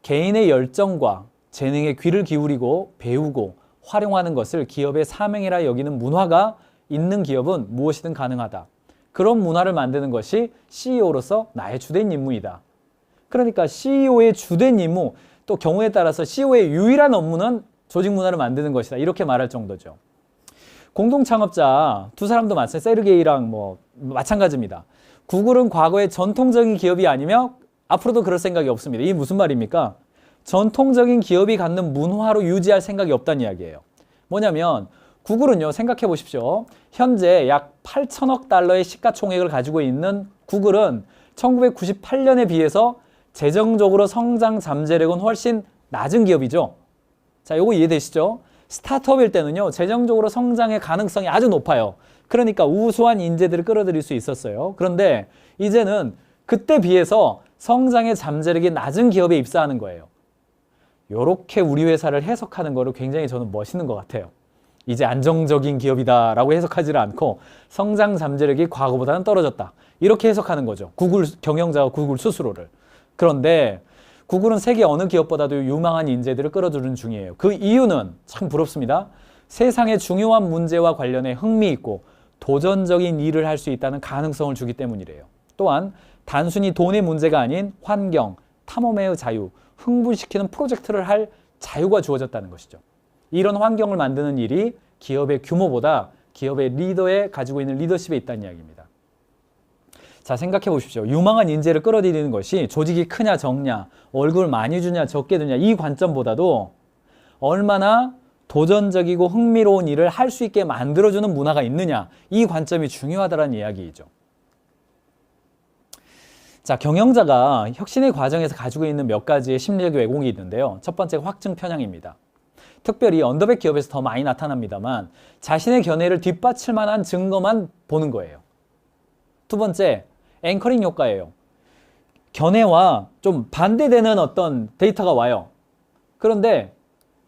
개인의 열정과 재능에 귀를 기울이고 배우고 활용하는 것을 기업의 사명이라 여기는 문화가 있는 기업은 무엇이든 가능하다. 그런 문화를 만드는 것이 CEO로서 나의 주된 임무이다. 그러니까 CEO의 주된 임무, 또 경우에 따라서 CEO의 유일한 업무는 조직 문화를 만드는 것이다. 이렇게 말할 정도죠. 공동 창업자 두 사람도 마찬가지, 세르게이랑 마찬가지입니다. 구글은 과거의 전통적인 기업이 아니며 앞으로도 그럴 생각이 없습니다. 이게 무슨 말입니까? 전통적인 기업이 갖는 문화로 유지할 생각이 없다는 이야기예요. 뭐냐면 구글은요, 생각해 보십시오. 현재 약 8천억 달러의 시가총액을 가지고 있는 구글은 1998년에 비해서 재정적으로 성장 잠재력은 훨씬 낮은 기업이죠. 자, 요거 이해되시죠? 스타트업일 때는요, 재정적으로 성장의 가능성이 아주 높아요. 그러니까 우수한 인재들을 끌어들일 수 있었어요. 그런데 이제는 그때 비해서 성장의 잠재력이 낮은 기업에 입사하는 거예요. 요렇게 우리 회사를 해석하는 거를 굉장히 저는 멋있는 것 같아요. 이제 안정적인 기업이다라고 해석하지를 않고 성장 잠재력이 과거보다는 떨어졌다. 이렇게 해석하는 거죠. 구글 경영자가 구글 스스로를. 그런데 구글은 세계 어느 기업보다도 유망한 인재들을 끌어들이는 중이에요. 그 이유는 참 부럽습니다. 세상의 중요한 문제와 관련해 흥미있고 도전적인 일을 할 수 있다는 가능성을 주기 때문이래요. 또한 단순히 돈의 문제가 아닌 환경, 탐험의 자유, 흥분시키는 프로젝트를 할 자유가 주어졌다는 것이죠. 이런 환경을 만드는 일이 기업의 규모보다 기업의 리더에 가지고 있는 리더십에 있다는 이야기입니다. 자, 생각해 보십시오. 유망한 인재를 끌어들이는 것이 조직이 크냐 적냐, 월급을 많이 주냐 적게 주냐 이 관점보다도 얼마나 도전적이고 흥미로운 일을 할 수 있게 만들어주는 문화가 있느냐, 이 관점이 중요하다는 이야기이죠. 자, 경영자가 혁신의 과정에서 가지고 있는 몇 가지의 심리적 왜곡이 있는데요. 첫 번째가 확증 편향입니다. 특별히 언더백 기업에서 더 많이 나타납니다만 자신의 견해를 뒷받칠 만한 증거만 보는 거예요. 두 번째, 앵커링 효과예요. 견해와 좀 반대되는 어떤 데이터가 와요. 그런데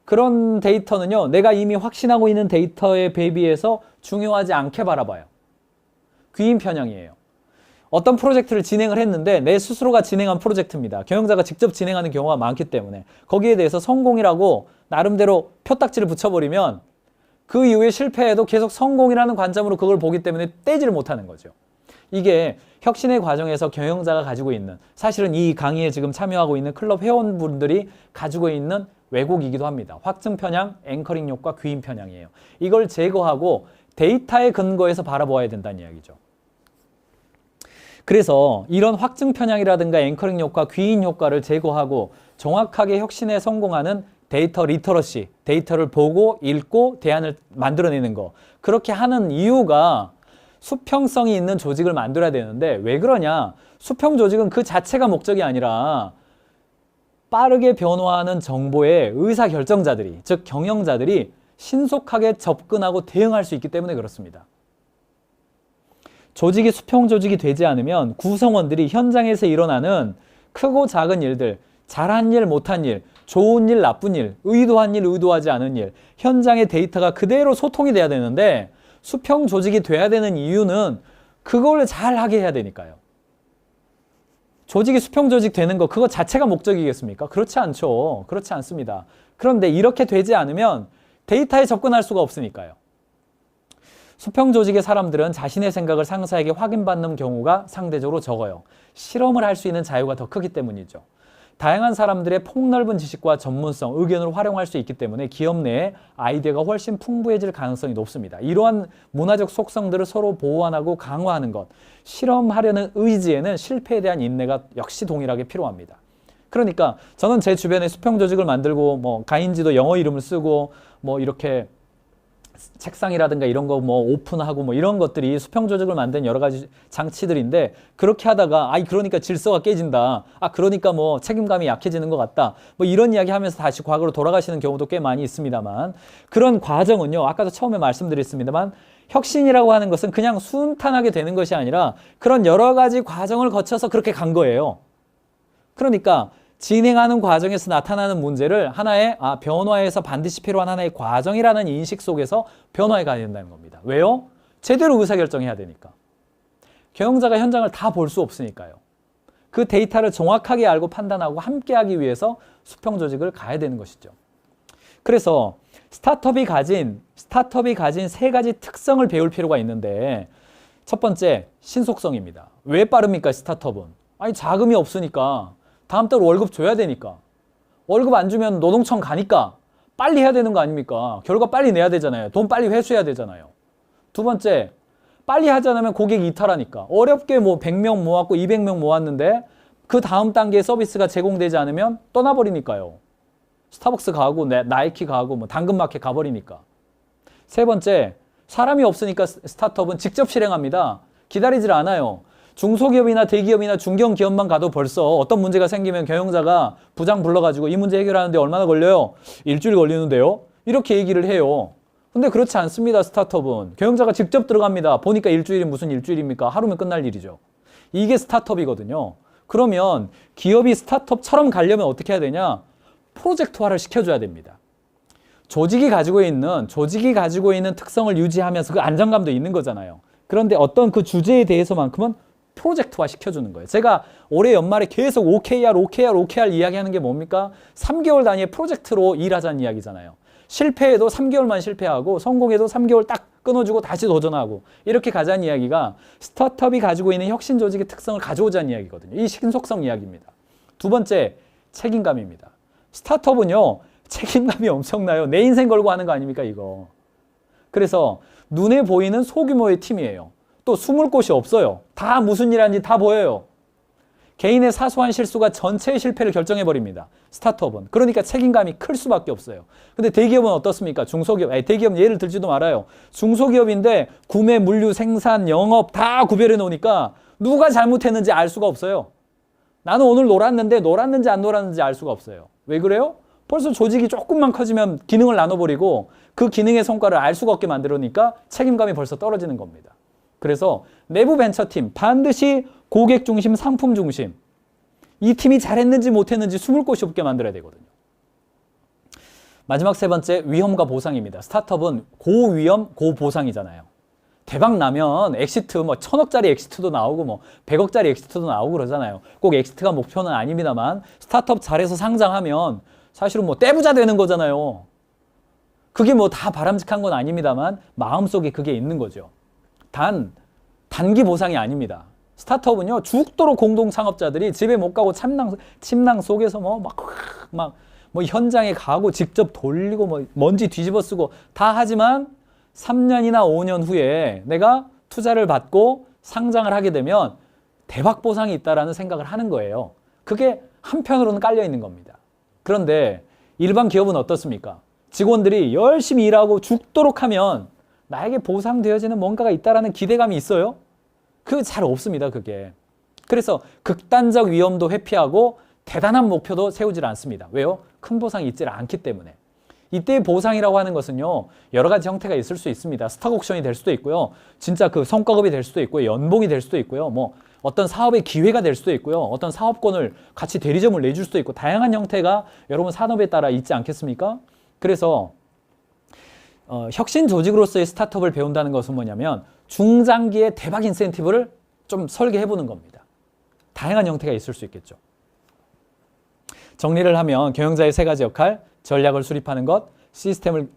그런 데이터는요, 내가 이미 확신하고 있는 데이터에 대비해서 중요하지 않게 바라봐요. 귀인 편향이에요. 어떤 프로젝트를 진행을 했는데 내 스스로가 진행한 프로젝트입니다. 경영자가 직접 진행하는 경우가 많기 때문에 거기에 대해서 성공이라고 나름대로 표딱지를 붙여버리면 그 이후에 실패해도 계속 성공이라는 관점으로 그걸 보기 때문에 떼지를 못하는 거죠. 이게 혁신의 과정에서 경영자가 가지고 있는, 사실은 이 강의에 지금 참여하고 있는 클럽 회원분들이 가지고 있는 왜곡이기도 합니다. 확증 편향, 앵커링 효과, 귀인 편향이에요. 이걸 제거하고 데이터에 근거해서 바라보아야 된다는 이야기죠. 그래서 이런 확증 편향이라든가 앵커링 효과, 귀인 효과를 제거하고 정확하게 혁신에 성공하는 데이터 리터러시, 데이터를 보고 읽고 대안을 만들어내는 거. 그렇게 하는 이유가 수평성이 있는 조직을 만들어야 되는데 왜 그러냐? 수평 조직은 그 자체가 목적이 아니라 빠르게 변화하는 정보에 의사결정자들이, 즉 경영자들이 신속하게 접근하고 대응할 수 있기 때문에 그렇습니다. 조직이 수평 조직이 되지 않으면 구성원들이 현장에서 일어나는 크고 작은 일들, 잘한 일, 못한 일, 좋은 일, 나쁜 일, 의도한 일, 의도하지 않은 일, 현장의 데이터가 그대로 소통이 돼야 되는데 수평 조직이 돼야 되는 이유는 그걸 잘 하게 해야 되니까요. 조직이 수평 조직 되는 거 그거 자체가 목적이겠습니까? 그렇지 않죠. 그렇지 않습니다. 그런데 이렇게 되지 않으면 데이터에 접근할 수가 없으니까요. 수평 조직의 사람들은 자신의 생각을 상사에게 확인받는 경우가 상대적으로 적어요. 실험을 할 수 있는 자유가 더 크기 때문이죠. 다양한 사람들의 폭넓은 지식과 전문성, 의견을 활용할 수 있기 때문에 기업 내에 아이디어가 훨씬 풍부해질 가능성이 높습니다. 이러한 문화적 속성들을 서로 보완하고 강화하는 것, 실험하려는 의지에는 실패에 대한 인내가 역시 동일하게 필요합니다. 그러니까 저는 제 주변에 수평 조직을 만들고 뭐 가인지도 영어 이름을 쓰고 뭐 이렇게 책상이라든가 이런 거 뭐 오픈하고 뭐 이런 것들이 수평 조직을 만든 여러 가지 장치들인데 그렇게 하다가 그러니까 질서가 깨진다. 그러니까 뭐 책임감이 약해지는 것 같다. 뭐 이런 이야기 하면서 다시 과거로 돌아가시는 경우도 꽤 많이 있습니다만 그런 과정은요. 아까도 처음에 말씀드렸습니다만 혁신이라고 하는 것은 그냥 순탄하게 되는 것이 아니라 그런 여러 가지 과정을 거쳐서 그렇게 간 거예요. 그러니까 진행하는 과정에서 나타나는 문제를 하나의 변화에서 반드시 필요한 하나의 과정이라는 인식 속에서 변화해 가야 된다는 겁니다. 왜요? 제대로 의사결정해야 되니까. 경영자가 현장을 다 볼 수 없으니까요. 그 데이터를 정확하게 알고 판단하고 함께하기 위해서 수평 조직을 가야 되는 것이죠. 그래서 스타트업이 가진 세 가지 특성을 배울 필요가 있는데 첫 번째, 신속성입니다. 왜 빠릅니까, 스타트업은? 자금이 없으니까. 다음 달 월급 줘야 되니까. 월급 안 주면 노동청 가니까 빨리 해야 되는 거 아닙니까? 결과 빨리 내야 되잖아요. 돈 빨리 회수해야 되잖아요. 두 번째, 빨리 하지 않으면 고객 이탈하니까. 어렵게 뭐 100명 모았고 200명 모았는데 그 다음 단계의 서비스가 제공되지 않으면 떠나버리니까요. 스타벅스 가고 나이키 가고 뭐 당근마켓 가버리니까. 세 번째, 사람이 없으니까 스타트업은 직접 실행합니다. 기다리질 않아요. 중소기업이나 대기업이나 중견기업만 가도 벌써 어떤 문제가 생기면 경영자가 부장 불러가지고 이 문제 해결하는데 얼마나 걸려요? 일주일 걸리는데요? 이렇게 얘기를 해요. 근데 그렇지 않습니다. 스타트업은. 경영자가 직접 들어갑니다. 보니까 일주일이 무슨 일주일입니까? 하루면 끝날 일이죠. 이게 스타트업이거든요. 그러면 기업이 스타트업처럼 가려면 어떻게 해야 되냐? 프로젝트화를 시켜줘야 됩니다. 조직이 가지고 있는 특성을 유지하면서 그 안정감도 있는 거잖아요. 그런데 어떤 그 주제에 대해서만큼은 프로젝트화 시켜주는 거예요. 제가 올해 연말에 계속 OKR 이야기하는 게 뭡니까? 3개월 단위의 프로젝트로 일하자는 이야기잖아요. 실패해도 3개월만 실패하고 성공해도 3개월 딱 끊어주고 다시 도전하고 이렇게 가자는 이야기가 스타트업이 가지고 있는 혁신 조직의 특성을 가져오자는 이야기거든요. 이 신속성 이야기입니다. 두 번째, 책임감입니다. 스타트업은요, 책임감이 엄청나요. 내 인생 걸고 하는 거 아닙니까, 이거. 그래서 눈에 보이는 소규모의 팀이에요. 또 숨을 곳이 없어요. 다 무슨 일 하는지 다 보여요. 개인의 사소한 실수가 전체의 실패를 결정해버립니다. 스타트업은. 그러니까 책임감이 클 수밖에 없어요. 근데 대기업은 어떻습니까? 대기업 예를 들지도 말아요. 중소기업인데 구매, 물류, 생산, 영업 다 구별해 놓으니까 누가 잘못했는지 알 수가 없어요. 나는 오늘 놀았는지 안 놀았는지 알 수가 없어요. 왜 그래요? 벌써 조직이 조금만 커지면 기능을 나눠버리고 그 기능의 성과를 알 수가 없게 만들어놓으니까 책임감이 벌써 떨어지는 겁니다. 그래서 내부 벤처팀 반드시 고객 중심, 상품 중심. 이 팀이 잘했는지 못했는지 숨을 곳이 없게 만들어야 되거든요. 마지막 세 번째, 위험과 보상입니다. 스타트업은 고위험, 고보상이잖아요. 대박 나면 엑시트 뭐 1000억짜리 엑시트도 나오고 뭐 100억짜리 엑시트도 나오고 그러잖아요. 꼭 엑시트가 목표는 아닙니다만 스타트업 잘해서 상장하면 사실은 뭐 떼부자 되는 거잖아요. 그게 뭐 다 바람직한 건 아닙니다만 마음속에 그게 있는 거죠. 단기 보상이 아닙니다. 스타트업은요, 죽도록 공동 창업자들이 집에 못 가고 침낭 속에서 뭐 현장에 가고 직접 돌리고 뭐 먼지 뒤집어 쓰고 다 하지만 3년이나 5년 후에 내가 투자를 받고 상장을 하게 되면 대박 보상이 있다라는 생각을 하는 거예요. 그게 한편으로는 깔려 있는 겁니다. 그런데 일반 기업은 어떻습니까? 직원들이 열심히 일하고 죽도록 하면 나에게 보상되어지는 뭔가가 있다라는 기대감이 있어요? 그게 잘 없습니다, 그게. 그래서 극단적 위험도 회피하고 대단한 목표도 세우질 않습니다. 왜요? 큰 보상이 있질 않기 때문에. 이때의 보상이라고 하는 것은요, 여러 가지 형태가 있을 수 있습니다. 스탁 옵션이 될 수도 있고요. 진짜 그 성과급이 될 수도 있고요. 연봉이 될 수도 있고요. 뭐 어떤 사업의 기회가 될 수도 있고요. 어떤 사업권을 같이 대리점을 내줄 수도 있고 다양한 형태가 여러분 산업에 따라 있지 않겠습니까? 그래서 혁신 조직으로서의 스타트업을 배운다는 것은 뭐냐면 중장기의 대박 인센티브를 좀 설계해 보는 겁니다. 다양한 형태가 있을 수 있겠죠. 정리를 하면 경영자의 세 가지 역할, 전략을 수립하는 것, 시스템을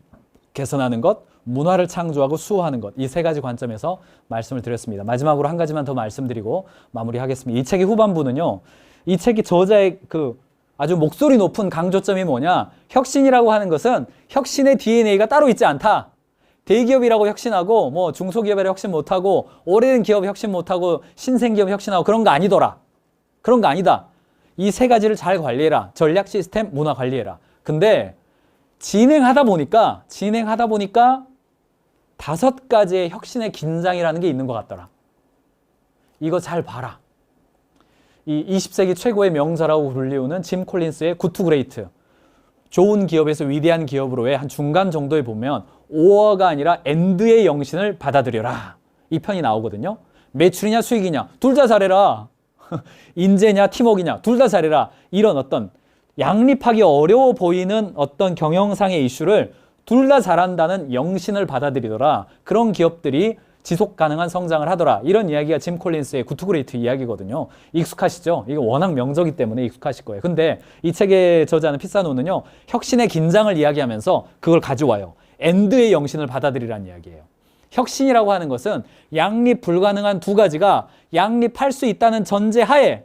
개선하는 것, 문화를 창조하고 수호하는 것, 이 세 가지 관점에서 말씀을 드렸습니다. 마지막으로 한 가지만 더 말씀드리고 마무리하겠습니다. 이 책의 후반부는요, 이 책이 저자의 그 아주 목소리 높은 강조점이 뭐냐, 혁신이라고 하는 것은 혁신의 DNA가 따로 있지 않다. 대기업이라고 혁신하고 뭐 중소기업이라고 혁신 못하고 오래된 기업 혁신 못하고 신생기업 혁신하고 그런 거 아니더라. 그런 거 아니다. 이 세 가지를 잘 관리해라. 전략, 시스템, 문화 관리해라. 근데 진행하다 보니까 5가지의 혁신의 긴장이라는 게 있는 것 같더라. 이거 잘 봐라. 이 20세기 최고의 명사라고 불리우는 짐 콜린스의 굿 투 그레이트. 좋은 기업에서 위대한 기업으로의 한 중간 정도에 보면 오어가 아니라 엔드의 영신을 받아들여라. 이 편이 나오거든요. 매출이냐 수익이냐 둘 다 잘해라. 인재냐 팀워크냐 둘 다 잘해라. 이런 어떤 양립하기 어려워 보이는 어떤 경영상의 이슈를 둘 다 잘한다는 영신을 받아들이더라. 그런 기업들이 지속 가능한 성장을 하더라. 이런 이야기가 짐 콜린스의 굿 투 그레이트 이야기거든요. 익숙하시죠? 이거 워낙 명저기 때문에 익숙하실 거예요. 근데 이 책의 저자는 피사노는요, 혁신의 긴장을 이야기하면서 그걸 가져와요. 엔드의 영신을 받아들이라는 이야기예요. 혁신이라고 하는 것은 양립 불가능한 두 가지가 양립할 수 있다는 전제하에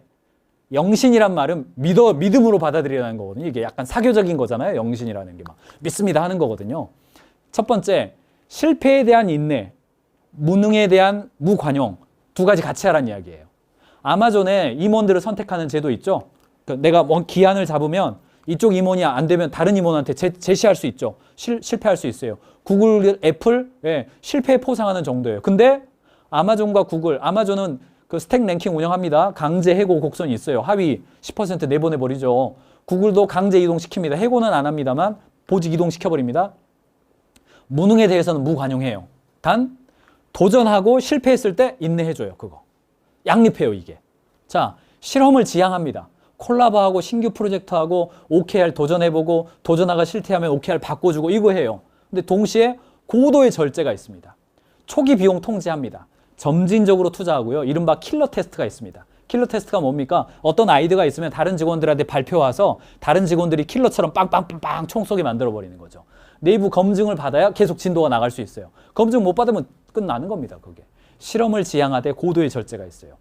영신이란 말은 믿음으로 받아들이라는 거거든요. 이게 약간 사교적인 거잖아요. 영신이라는 게 막 믿습니다 하는 거거든요. 첫 번째, 실패에 대한 인내, 무능에 대한 무관용, 두 가지 같이 하라는 이야기예요. 아마존에 임원들을 선택하는 제도 있죠. 내가 기한을 잡으면 이쪽 임원이 안 되면 다른 임원한테 제시할 수 있죠. 실패할 수 있어요. 구글, 애플, 실패에 포상하는 정도예요. 근데 아마존과 구글, 아마존은 그 스택 랭킹 운영합니다. 강제 해고 곡선이 있어요. 하위 10% 내보내버리죠. 구글도 강제 이동시킵니다. 해고는 안 합니다만 보직 이동시켜버립니다. 무능에 대해서는 무관용해요. 단 도전하고 실패했을 때 인내해줘요. 그거 양립해요. 이게. 자, 실험을 지향합니다. 콜라보하고 신규 프로젝트하고 OKR 도전해보고 도전하가 실패하면 OKR 바꿔주고 이거 해요. 근데 동시에 고도의 절제가 있습니다. 초기 비용 통제합니다. 점진적으로 투자하고요. 이른바 킬러 테스트가 있습니다. 킬러 테스트가 뭡니까? 어떤 아이디어가 있으면 다른 직원들한테 발표와서 다른 직원들이 킬러처럼 빵빵빵빵 총 쏘게 만들어버리는 거죠. 내부 검증을 받아야 계속 진도가 나갈 수 있어요. 검증 못 받으면 끝나는 겁니다. 그게. 실험을 지향하되 고도의 절제가 있어요.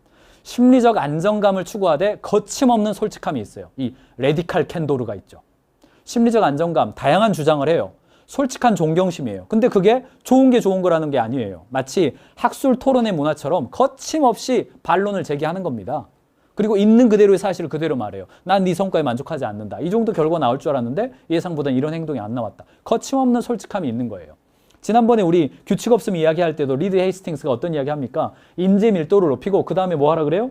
심리적 안정감을 추구하되 거침없는 솔직함이 있어요. 이 레디칼 캔도르가 있죠. 심리적 안정감, 다양한 주장을 해요. 솔직한 존경심이에요. 근데 그게 좋은 게 좋은 거라는 게 아니에요. 마치 학술 토론의 문화처럼 거침없이 반론을 제기하는 겁니다. 그리고 있는 그대로의 사실을 그대로 말해요. 난 네 성과에 만족하지 않는다. 이 정도 결과 나올 줄 알았는데 예상보다는 이런 행동이 안 나왔다. 거침없는 솔직함이 있는 거예요. 지난번에 우리 규칙 없음 이야기할 때도 리드 헤이스팅스가 어떤 이야기 합니까? 인재 밀도를 높이고 그 다음에 뭐 하라 그래요?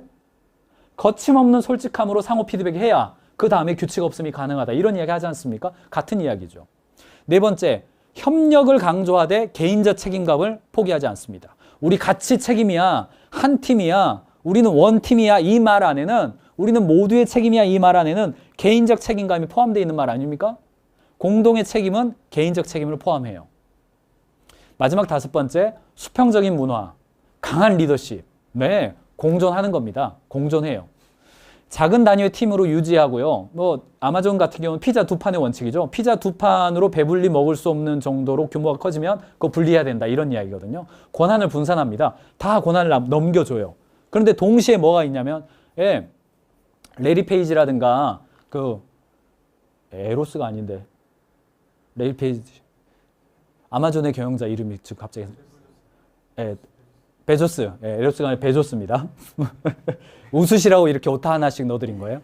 거침없는 솔직함으로 상호 피드백 해야 그 다음에 규칙 없음이 가능하다. 이런 이야기 하지 않습니까? 같은 이야기죠. 네 번째, 협력을 강조하되 개인적 책임감을 포기하지 않습니다. 우리 같이 책임이야, 한 팀이야, 우리는 원팀이야 이 말 안에는, 우리는 모두의 책임이야 이 말 안에는 개인적 책임감이 포함되어 있는 말 아닙니까? 공동의 책임은 개인적 책임을 포함해요. 마지막 5번째, 수평적인 문화, 강한 리더십. 네, 공존하는 겁니다. 공존해요. 작은 단위의 팀으로 유지하고요. 뭐 아마존 같은 경우는 피자 2판의 원칙이죠. 피자 2판으로 배불리 먹을 수 없는 정도로 규모가 커지면 그거 분리해야 된다. 이런 이야기거든요. 권한을 분산합니다. 다 권한을 넘겨줘요. 그런데 동시에 뭐가 있냐면 예, 레리 페이지라든가 그 에로스가 아닌데 레리 페이지 아마존의 경영자 이름이 지금 갑자기 예, 베조스. 예, 에로스가 아니라 베조스입니다. 웃으시라고 이렇게 오타 하나씩 넣어드린 거예요.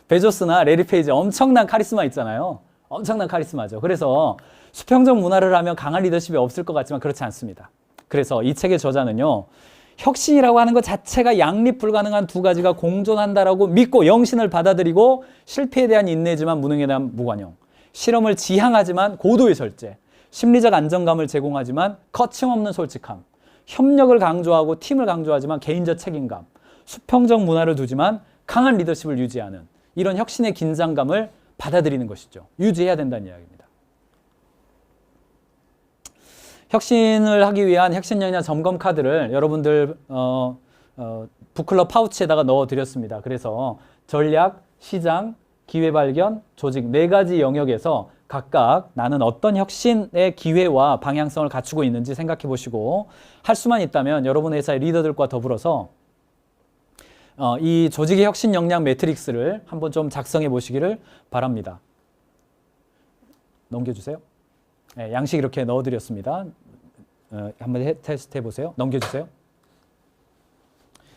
베조스나 레리 페이지 엄청난 카리스마 있잖아요. 엄청난 카리스마죠. 그래서 수평적 문화를 하면 강한 리더십이 없을 것 같지만 그렇지 않습니다. 그래서 이 책의 저자는요. 혁신이라고 하는 것 자체가 양립 불가능한 두 가지가 공존한다라고 믿고 영신을 받아들이고 실패에 대한 인내지만 무능에 대한 무관용, 실험을 지향하지만 고도의 절제, 심리적 안정감을 제공하지만 거침없는 솔직함, 협력을 강조하고 팀을 강조하지만 개인적 책임감, 수평적 문화를 두지만 강한 리더십을 유지하는 이런 혁신의 긴장감을 받아들이는 것이죠. 유지해야 된다는 이야기입니다. 혁신을 하기 위한 혁신 역량 점검 카드를 여러분들 북클럽 파우치에다가 넣어드렸습니다. 그래서 전략, 시장, 기회 발견, 조직 4가지 영역에서 각각 나는 어떤 혁신의 기회와 방향성을 갖추고 있는지 생각해 보시고 할 수만 있다면 여러분 회사의 리더들과 더불어서 이 조직의 혁신 역량 매트릭스를 한번 좀 작성해 보시기를 바랍니다. 넘겨주세요. 네, 양식 이렇게 넣어드렸습니다. 한번 테스트 해보세요. 넘겨주세요.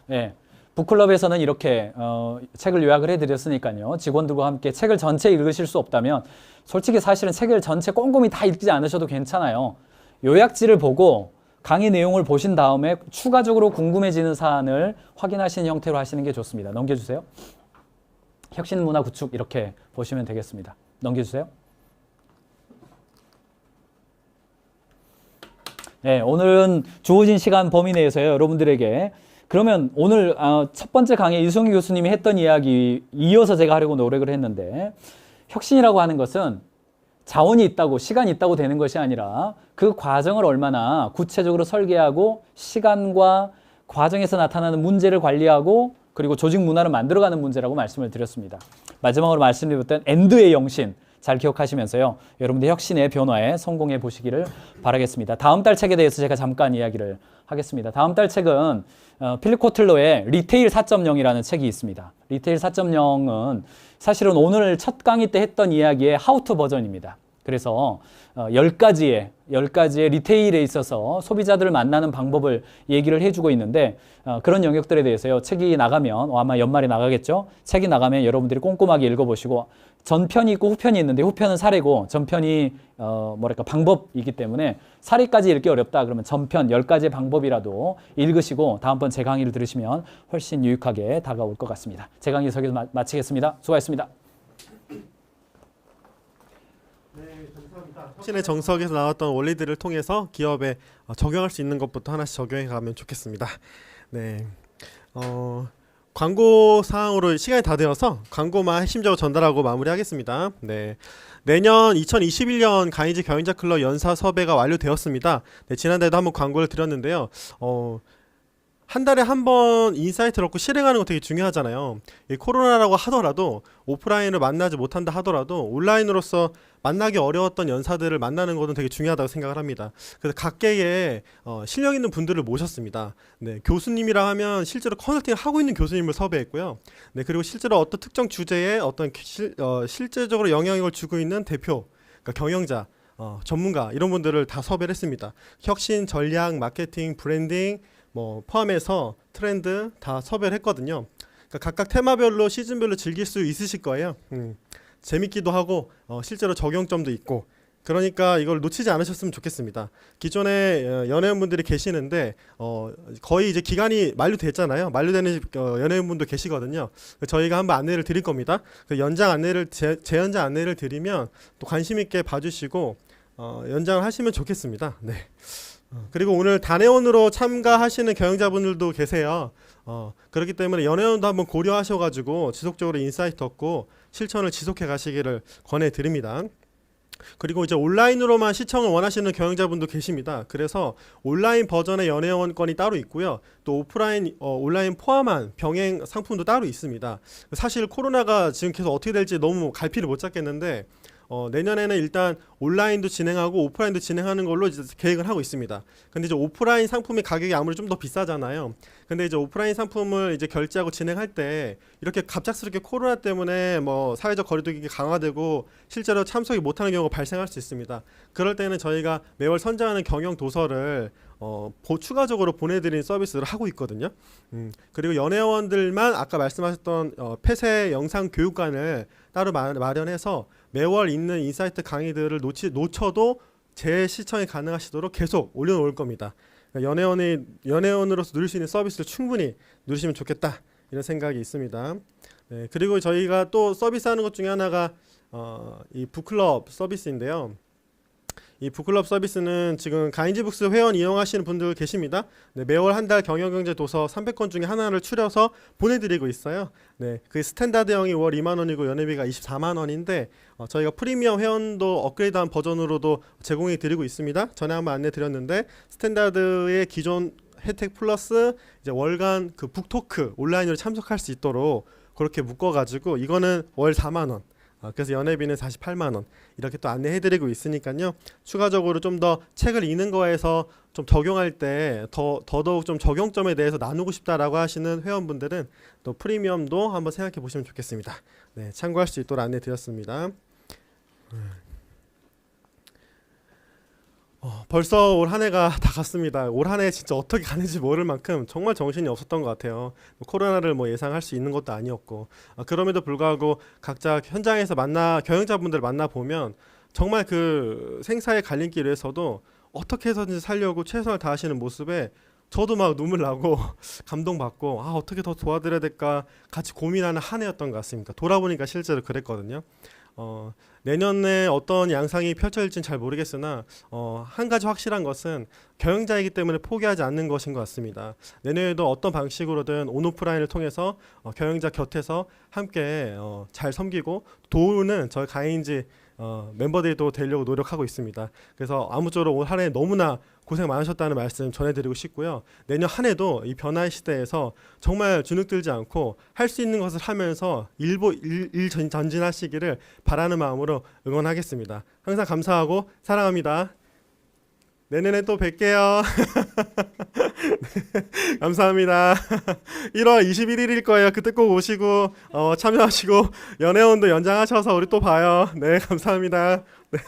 네, 북클럽에서는 이렇게 책을 요약을 해드렸으니까요. 직원들과 함께 책을 전체 읽으실 수 없다면 솔직히 사실은 책을 전체 꼼꼼히 다 읽지 않으셔도 괜찮아요. 요약지를 보고 강의 내용을 보신 다음에 추가적으로 궁금해지는 사안을 확인하시는 형태로 하시는 게 좋습니다. 넘겨주세요. 혁신 문화 구축 이렇게 보시면 되겠습니다. 넘겨주세요. 네, 오늘은 주어진 시간 범위 내에서요. 여러분들에게 그러면 오늘 첫 번째 강의 이승희 교수님이 했던 이야기 이어서 제가 하려고 노력을 했는데 혁신이라고 하는 것은 자원이 있다고 시간이 있다고 되는 것이 아니라 그 과정을 얼마나 구체적으로 설계하고 시간과 과정에서 나타나는 문제를 관리하고 그리고 조직 문화를 만들어가는 문제라고 말씀을 드렸습니다. 마지막으로 말씀드렸던 엔드의 영신 잘 기억하시면서요. 여러분들 혁신의 변화에 성공해 보시기를 바라겠습니다. 다음 달 책에 대해서 제가 잠깐 이야기를 하겠습니다. 다음 달 책은 필립 코틀러의 리테일 4.0이라는 책이 있습니다. 리테일 4.0은 사실은 오늘 첫 강의 때 했던 이야기의 하우투 버전입니다. 그래서 10가지의 리테일에 있어서 소비자들을 만나는 방법을 얘기를 해주고 있는데 그런 영역들에 대해서요. 책이 나가면 아마 연말에 나가겠죠. 책이 나가면 여러분들이 꼼꼼하게 읽어보시고 전편이 있고 후편이 있는데 후편은 사례고 전편이 방법이기 때문에 사례까지 읽기 어렵다 그러면 전편 10가지의 방법이라도 읽으시고 다음번 제 강의를 들으시면 훨씬 유익하게 다가올 것 같습니다. 제 강의 여기서 마치겠습니다. 수고하셨습니다. 네, 감사합니다. 혁신의 정석에서 나왔던 원리들을 통해서 기업에 적용할 수 있는 것부터 하나씩 적용해 가면 좋겠습니다. 네, 광고 사항으로 시간이 다 되어서 광고만 핵심적으로 전달하고 마무리하겠습니다. 네, 내년 2021년 가이즈 경영자 클럽 연사 섭외가 완료되었습니다. 네, 지난달에도 한번 광고를 드렸는데요. 한 달에 한 번 인사이트를 얻고 실행하는 거 되게 중요하잖아요. 이 코로나라고 하더라도 오프라인으로 만나지 못한다 하더라도 온라인으로서 만나기 어려웠던 연사들을 만나는 것은 되게 중요하다고 생각을 합니다. 그래서 각계의 실력 있는 분들을 모셨습니다. 네, 교수님이라 하면 실제로 컨설팅을 하고 있는 교수님을 섭외했고요. 네, 그리고 실제로 어떤 특정 주제에 어떤 실제적으로 영향력을 주고 있는 대표, 그러니까 경영자, 전문가 이런 분들을 다 섭외를 했습니다. 혁신, 전략, 마케팅, 브랜딩 포함해서 트렌드 다 섭외를 했거든요. 그러니까 각각 테마별로 시즌별로 즐길 수 있으실 거예요. 재밌기도 하고 실제로 적용점도 있고 그러니까 이걸 놓치지 않으셨으면 좋겠습니다. 기존에 연예인분들이 계시는데 거의 이제 기간이 만료됐잖아요. 만료되는 연예인분도 계시거든요. 저희가 한번 안내를 드릴 겁니다. 연장 안내를 재연장 안내를 드리면 또 관심 있게 봐주시고 연장을 하시면 좋겠습니다. 네. 그리고 오늘 단회원으로 참가하시는 경영자분들도 계세요. 그렇기 때문에 연회원도 한번 고려하셔가지고 지속적으로 인사이트 얻고 실천을 지속해 가시기를 권해드립니다. 그리고 이제 온라인으로만 시청을 원하시는 경영자분도 계십니다. 그래서 온라인 버전의 연회원권이 따로 있고요. 또 오프라인, 온라인 포함한 병행 상품도 따로 있습니다. 사실 코로나가 지금 계속 어떻게 될지 너무 갈피를 못 잡겠는데 내년에는 일단 온라인도 진행하고 오프라인도 진행하는 걸로 이제 계획을 하고 있습니다. 근데 이제 오프라인 상품의 가격이 아무래도 좀 더 비싸잖아요. 근데 이제 오프라인 상품을 이제 결제하고 진행할 때 이렇게 갑작스럽게 코로나 때문에 뭐 사회적 거리두기 강화되고 실제로 참석이 못하는 경우가 발생할 수 있습니다. 그럴 때는 저희가 매월 선정하는 경영 도서를 추가적으로 보내드리는 서비스를 하고 있거든요. 그리고 연회원들만 아까 말씀하셨던 폐쇄 영상 교육관을 따로 마련해서 매월 있는 인사이트 강의들을 놓쳐도 재시청이 가능하시도록 계속 올려놓을 겁니다. 그러니까 연회원으로서 누릴 수 있는 서비스를 충분히 누리시면 좋겠다 이런 생각이 있습니다. 네, 그리고 저희가 또 서비스하는 것 중에 하나가 이 북클럽 서비스인데요. 이 북클럽 서비스는 지금 가인지북스 회원 이용하시는 분들 계십니다. 네, 매월 한 달 경영경제 도서 300권 중에 하나를 추려서 보내드리고 있어요. 네, 그 스탠다드형이 월 2만 원이고 연회비가 24만 원인데 저희가 프리미엄 회원도 업그레이드한 버전으로도 제공해 드리고 있습니다. 전에 한번 안내 드렸는데 스탠다드의 기존 혜택 플러스 이제 월간 그 북토크 온라인으로 참석할 수 있도록 그렇게 묶어가지고 이거는 월 4만 원. 그래서 연회비는 48만 원 이렇게 또 안내해드리고 있으니까요. 추가적으로 좀 더 책을 읽는 거에서 좀 적용할 때 더더욱 좀 적용점에 대해서 나누고 싶다라고 하시는 회원분들은 또 프리미엄도 한번 생각해 보시면 좋겠습니다. 네, 참고할 수 있도록 안내드렸습니다. 벌써 올 한 해가 다 갔습니다. 올 한 해 진짜 어떻게 가는지 모를 만큼 정말 정신이 없었던 것 같아요. 코로나를 뭐 예상할 수 있는 것도 아니었고 그럼에도 불구하고 각자 현장에서 경영자분들 만나 보면 정말 그 생사의 갈림길에서도 어떻게 해서든지 살려고 최선을 다하시는 모습에 저도 막 눈물 나고 감동받고 어떻게 더 도와드려야 될까 같이 고민하는 한 해였던 것 같습니다. 돌아보니까 실제로 그랬거든요. 내년에 어떤 양상이 펼쳐질지는 잘 모르겠으나 한 가지 확실한 것은 경영자이기 때문에 포기하지 않는 것인 것 같습니다. 내년에도 어떤 방식으로든 온오프라인을 통해서 경영자 곁에서 함께 잘 섬기고 도우는 저희 가인지 멤버들이 또 되려고 노력하고 있습니다. 그래서 아무쪼록 올 한 해 너무나 고생 많으셨다는 말씀 전해드리고 싶고요. 내년 한 해도 이 변화의 시대에서 정말 주눅들지 않고 할 수 있는 것을 하면서 전진하시기를 바라는 마음으로 응원하겠습니다. 항상 감사하고 사랑합니다. 내년에 또 뵐게요. 네, 감사합니다. 1월 21일일 거예요. 그때 꼭 오시고 참여하시고 연회원도 연장하셔서 우리 또 봐요. 네, 감사합니다. 네.